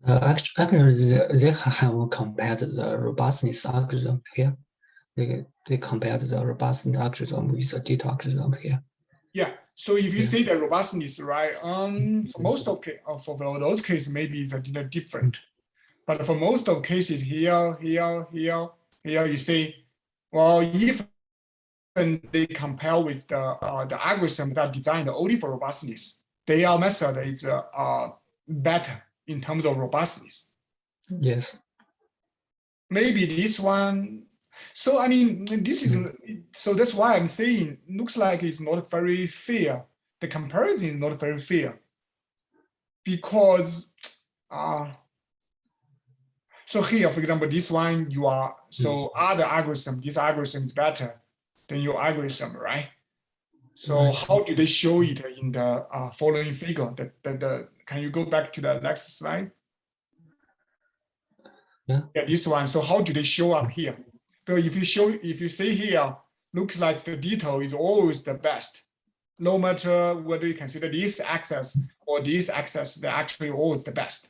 Speaker 2: Actually, they have compared the robustness algorithm here. They compared the robustness algorithm with the Ditto algorithm here.
Speaker 3: Yeah. So if you say the robustness, right? For most of for those cases, maybe they're different. But for most of cases, here, you say, well, if they compare with the algorithm that are designed only for robustness, their method is better in terms of robustness.
Speaker 2: Yes.
Speaker 3: Maybe this one. So I mean, this is so that's why I'm saying looks like it's not very fair. The comparison is not very fair because so here, for example, this one you are so other algorithm. This algorithm is better than your algorithm, right? So how do they show it in the following figure? Can you go back to the next slide?
Speaker 2: Yeah,
Speaker 3: this one. So how do they show up here? So if you see here, looks like the Ditto is always the best. No matter whether you consider this axis or this axis, they're actually always the best.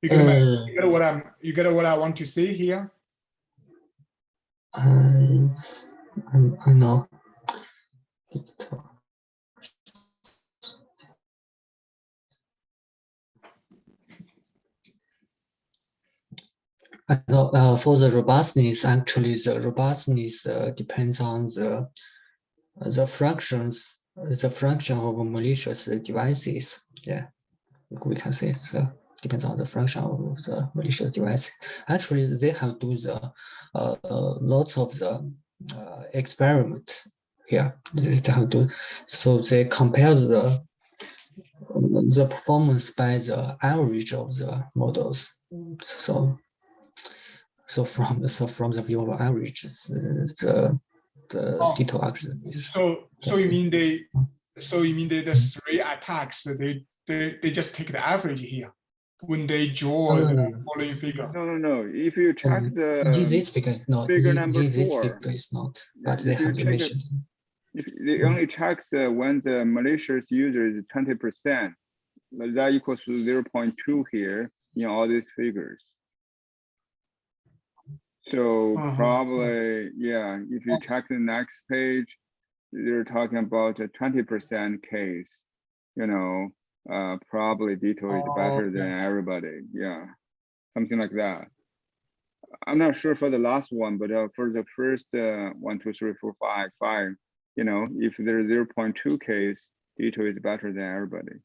Speaker 3: You get what I want to say here?
Speaker 2: I know. I know for the robustness, actually the robustness depends on the fractions, the fraction of malicious devices. Yeah, we can say so. Depends on the fraction of the malicious device. Actually, they have do the lots of the experiments here. They have do so they compare the performance by the average of the models. So from the view of average, the Ditto algorithm is.
Speaker 3: So you mean the three attacks they just take the average here when they draw the following figure?
Speaker 1: No. If you check the
Speaker 2: this figure is not.
Speaker 1: figure number
Speaker 2: this
Speaker 1: 4,
Speaker 2: figure is not. But they have mentioned.
Speaker 1: If they only checks when the malicious user is 20%, that equals to 0.2 here in all these figures. So probably, yeah, if you check the next page, they're talking about a 20% case, you know, probably Ditto is better than everybody. Yeah, something like that. I'm not sure for the last one, but for the first 1, 2, 3, 4, 5, you know, if there's 0.2 case, Ditto is better than everybody.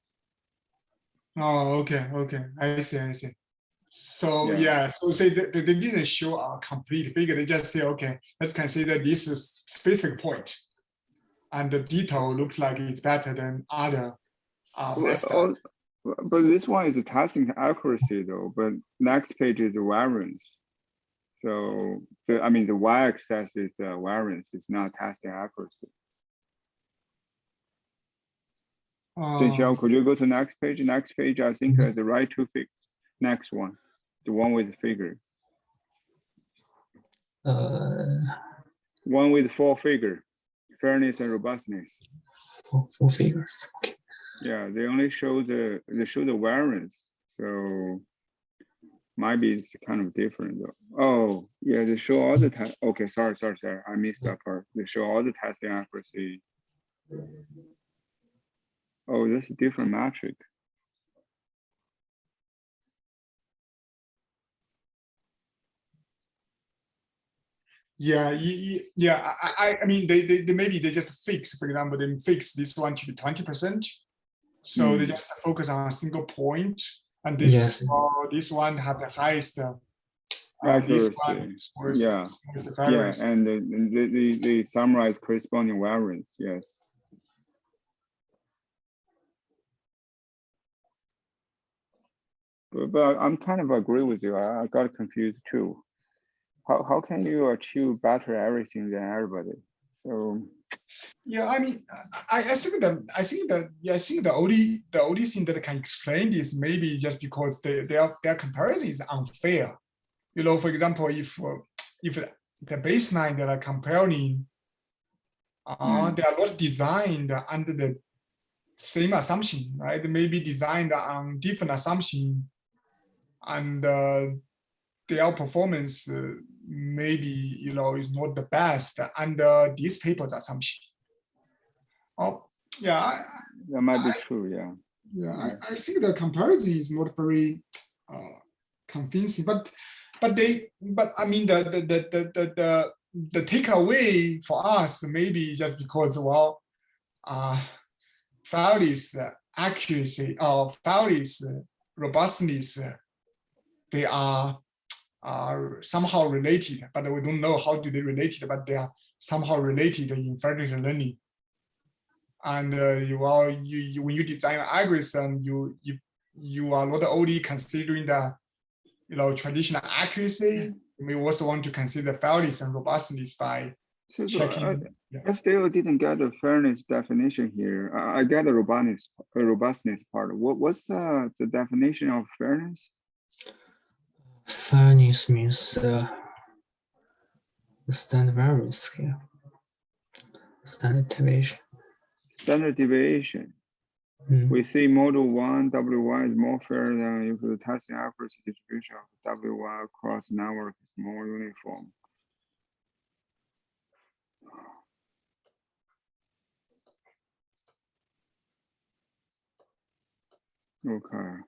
Speaker 3: Oh, okay, I see. So yeah, so say they didn't show a complete figure. They just say, okay, let's consider this is specific point, and the Ditto looks like it's better than other methods.
Speaker 1: But this one is a testing accuracy though. But next page is variance. So I mean the y-axis is variance. It's not testing accuracy. Zhenxiao, could you go to next page? Next page, I think the right two figures. Next one, the one with the figure. One with 4 figure, fairness and robustness.
Speaker 2: 4 figures. Okay.
Speaker 1: Yeah, they only show the variance, so maybe it's kind of different though. Oh, yeah, they show all the test. Okay, sorry, I missed that part. They show all the testing accuracy. Oh, that's a different metric.
Speaker 3: Yeah, yeah. I mean, they maybe they just fix, for example, they fix this one to be 20%. So they just focus on a single point, and this
Speaker 2: Yes.
Speaker 3: this one have the highest
Speaker 1: accuracy.
Speaker 3: This one was,
Speaker 1: Yeah,
Speaker 3: was the
Speaker 1: yeah,
Speaker 3: variance.
Speaker 1: and they summarize corresponding variance. Yes. But I'm kind of agree with you. I got confused too. How can you achieve better everything than everybody? So
Speaker 3: Yeah, I mean, I think the only thing that can explain this maybe just because their comparison is unfair. You know, for example, if the baseline that are comparing, they are not designed under the same assumption, right? Maybe designed on different assumption, and their performance maybe is not the best under this paper's assumption. Oh, yeah,
Speaker 1: that might be true. Yeah.
Speaker 3: yeah, I think the comparison is not very convincing, but I mean the takeaway for us maybe just because Farade's accuracy or Farade's robustness, they are somehow related, but we don't know how do they related, but they are somehow related in federated learning. And when you design an algorithm, you are not only considering the traditional accuracy, you may also want to consider fairness and robustness by checking.
Speaker 1: I still didn't get the fairness definition here. I get the robustness part. What's the definition of fairness?
Speaker 2: Fairness means the standard variance here. Standard deviation.
Speaker 1: Standard deviation. We see model 1 WY is more fair than if the testing accuracy distribution of WY across network is more uniform. Okay.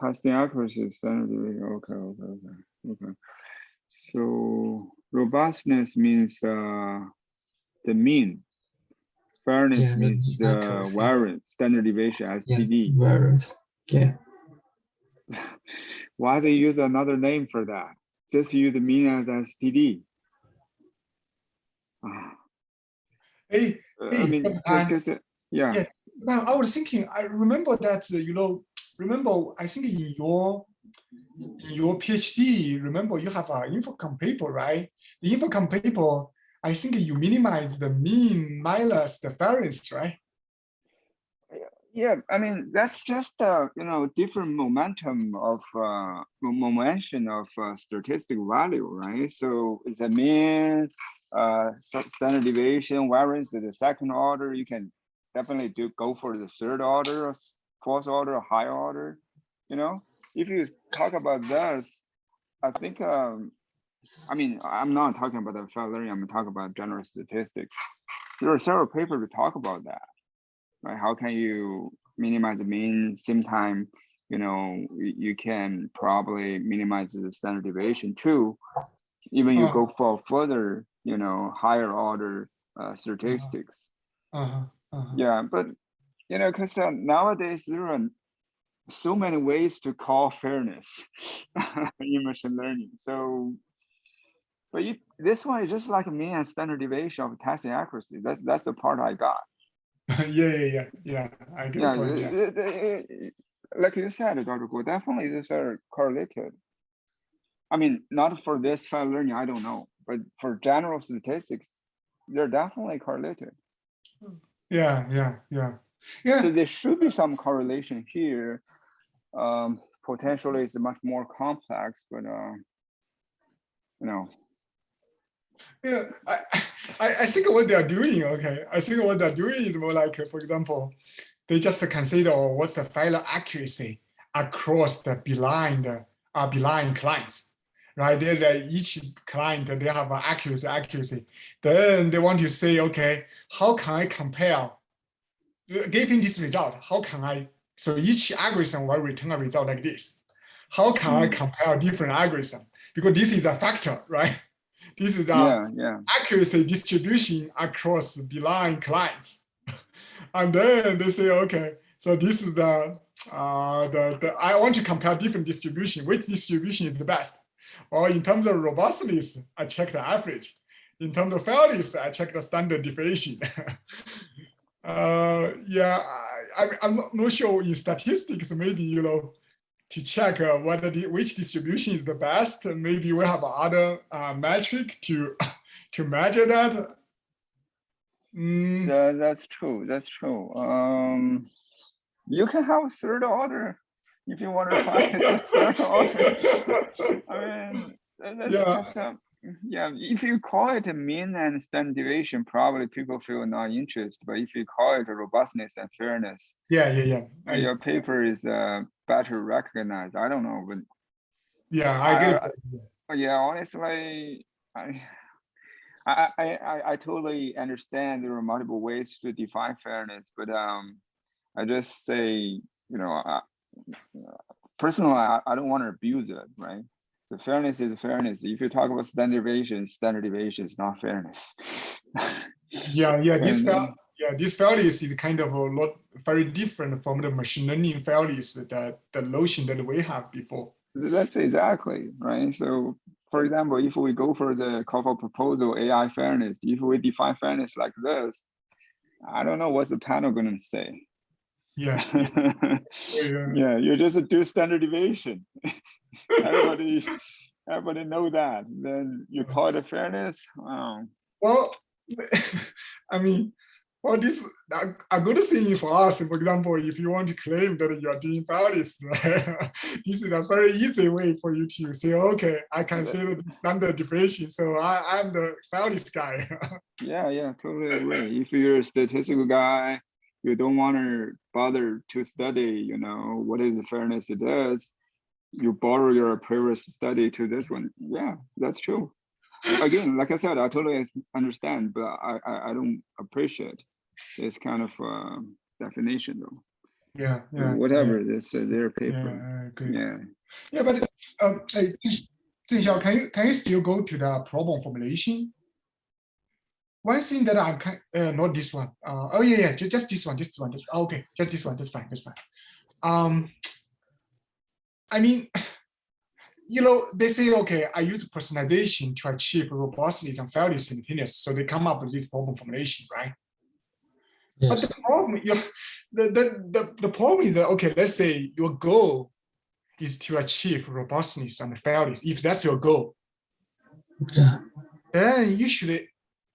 Speaker 1: Testing accuracy standard deviation. Okay. So robustness means the mean. Fairness means the variance, standard deviation, STD.
Speaker 2: Yeah, variance. Yeah.
Speaker 1: Why they use another name for that? Just use the mean as STD.
Speaker 3: Hey,
Speaker 1: I mean, yeah.
Speaker 3: Now I was thinking. I remember that I think in your PhD, remember you have an infocom paper, right? The infocom paper, I think you minimize the mean minus the variance, right?
Speaker 1: Yeah, I mean that's just different momentum of momentum of statistical value, right? So it's a mean, standard deviation, variance is the second order. You can definitely go for the third order or fourth order or higher order. If you talk about this, I think I mean I'm not talking about the felt learning. I'm talking about general statistics. There are several papers to talk about that. Right? How can you minimize the mean? Same time, you can probably minimize the standard deviation too. Even you go for further, higher order statistics. Yeah, but because nowadays there are so many ways to call fairness in machine learning. So, but this one is just like mean and standard deviation of testing accuracy. That's the part I got.
Speaker 3: Yeah. I get the point. Yeah.
Speaker 1: Like you said, Dr. Guo, definitely these are correlated. I mean, not for this file learning, I don't know, but for general statistics, they're definitely correlated.
Speaker 3: Yeah.
Speaker 1: So there should be some correlation here. Potentially it's much more complex, but
Speaker 3: Yeah, I think what they are doing, I think what they're doing is more like, for example, they just consider what's the failure accuracy across the blind clients, right? There's each client, they have an accuracy. Then they want to say, okay, how can I compare, given this result, how can I So each algorithm will return a result like this. How can I compare different algorithms? Because this is a factor, right? This is a accuracy distribution across Beeline clients. And then they say, okay, so this is I want to compare different distribution. Which distribution is the best? Or in terms of robustness, I check the average. In terms of fairness, I check the standard deviation. I'm not sure in statistics, maybe, to check whether which distribution is the best. Maybe we have other metric to measure that.
Speaker 1: Yeah, that's true. That's true. You can have a third order if you want to find a third order. I mean, that's if you call it a mean and standard deviation, probably people feel not interested. But if you call it a robustness and fairness, your paper is better recognized. I don't know, but
Speaker 3: I get it.
Speaker 1: Yeah, honestly, I totally understand there are multiple ways to define fairness, but I just say, personally, I don't want to abuse it, right? The fairness is fairness. If you talk about standard deviation is not fairness.
Speaker 3: This fairness is kind of very different from the machine learning fairness, the notion that we have before.
Speaker 1: That's exactly right. So, for example, if we go for the call for proposal AI fairness, if we define fairness like this, I don't know what's the panel going to say.
Speaker 3: Yeah,
Speaker 1: you just do standard deviation. everybody know that. Then you call it a fairness.
Speaker 3: Well, I mean, this a good thing for us. For example, if you want to claim that you are doing fairness, this is a very easy way for you to say, okay, I can say the standard deviation, so I'm the fairness guy.
Speaker 1: Yeah, totally agree. If you're a statistical guy, you don't want to bother to study, what is the fairness it does. You borrow your previous study to this one. Yeah, that's true. Again, like I said, I totally understand, but I don't appreciate this kind of definition, though.
Speaker 3: Yeah.
Speaker 1: Whatever, this their paper.
Speaker 3: Yeah, I agree.
Speaker 1: Yeah,
Speaker 3: but Zhenxiao, can you still go to the problem formulation? One thing that I'm not this one. Just this one. Okay, just this one. That's fine. I mean, they say, okay, I use personalization to achieve robustness and fairness simultaneously. So they come up with this problem formulation, right? Yes. But the problem, the problem is that, okay, let's say your goal is to achieve robustness and fairness. If that's your goal, then you should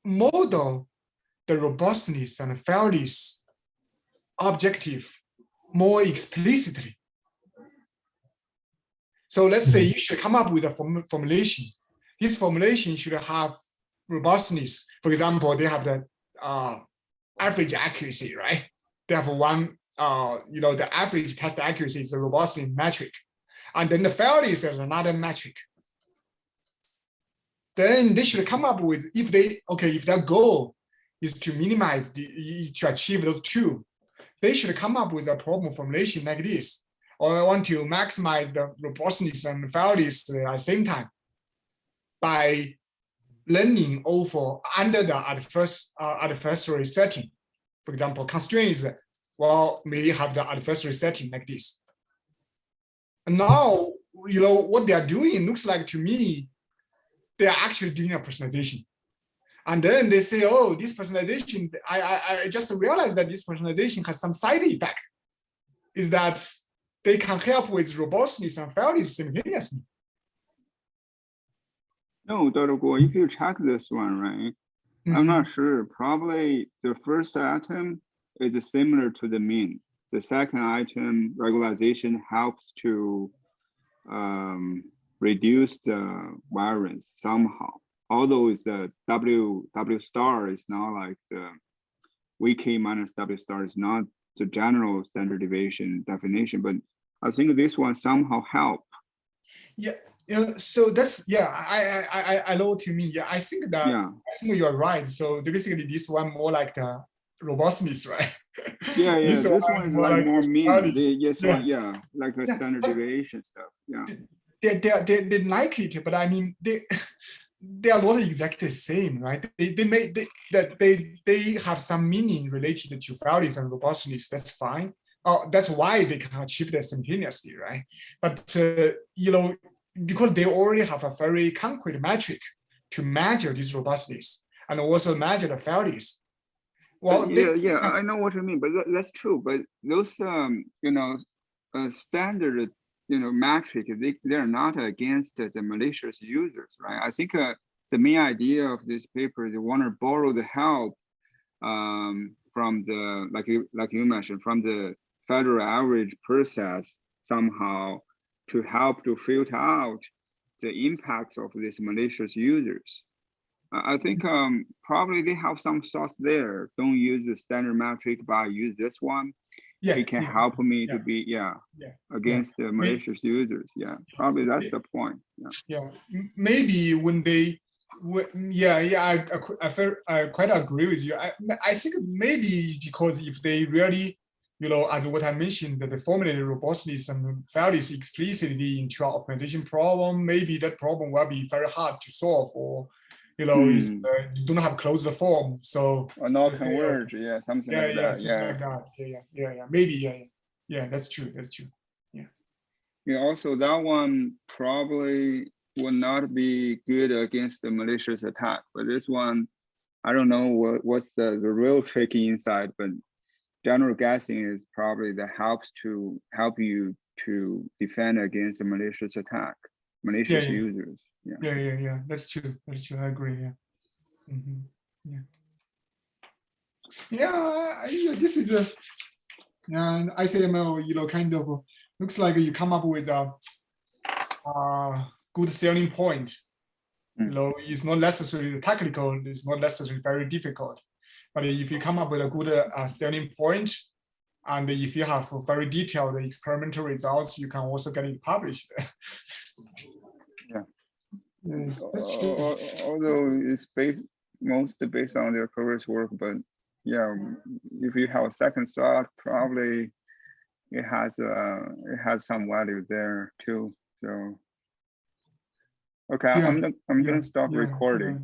Speaker 3: model the robustness and fairness objective more explicitly. So let's say you should come up with a formulation. This formulation should have robustness. For example, they have the average accuracy, right? They have one, the average test accuracy is a robustness metric. And then the fairness is another metric. Then they should come up with, if their goal is to minimize, to achieve those two, they should come up with a problem formulation like this. Or I want to maximize the robustness and fairness at the same time by learning under the adversary setting. For example, constraints, maybe have the adversary setting like this. And now, what they are doing looks like to me, they are actually doing a personalization. And then they say, oh, this personalization, I just realized that this personalization has some side effect, is that they can help with robustness and fairness simultaneously.
Speaker 1: No, Dr. Guo, if you check this one, right, I'm not sure. Probably the first item is similar to the mean. The second item, regularization, helps to reduce the variance somehow. Although the W star is not like the VK minus W star is not the general standard deviation definition, but I think this one somehow help.
Speaker 3: Yeah, so that's, I know what you mean. Yeah, I think you're right. So basically this one more like the robustness, right?
Speaker 1: Yeah, yeah. This one is like more mean.
Speaker 3: values.
Speaker 1: Yes,
Speaker 3: Yeah.
Speaker 1: one, yeah, like a standard deviation stuff. Yeah.
Speaker 3: They like it, but I mean they are not exactly the same, right? They have some meaning related to values and robustness. That's fine. Oh, that's why they can achieve that simultaneously, right? But you know, because they already have a very concrete metric to measure this robustness and also measure the values. Well,
Speaker 1: yeah, I know what you mean, but that's true. But those you know, standard metric, they're not against the malicious users, right? I think the main idea of this paper is you want to borrow the help from the like you mentioned, from the federal average process somehow to help to filter out the impacts of these malicious users. I think probably they have some thoughts there. Don't use the standard metric, but use this one.
Speaker 3: Yeah,
Speaker 1: it can help me to be against the malicious users. Yeah, probably that's the point.
Speaker 3: Yeah, maybe when they I quite agree with you. I think maybe because if they really, as what I mentioned, that they formulated robustness and values explicitly into our optimization problem, maybe that problem will be very hard to solve, or you don't have closed form, so
Speaker 1: or not converge, something like that.
Speaker 3: Maybe, that's true.
Speaker 1: Also that one probably will not be good against the malicious attack, but this one, I don't know what's the real tricky inside, but general guessing is probably that help you to defend against the malicious attack, malicious users.
Speaker 3: Yeah, that's true. I agree. This is a ICML, kind of looks like you come up with a good selling point. It's not necessarily technical, it's not necessarily very difficult, but if you come up with a good selling point, and if you have very detailed experimental results, you can also get it published.
Speaker 1: That's true. Although it's mostly based on their previous work, but if you have a second thought, probably it has some value there too. So okay, I'm gonna stop recording.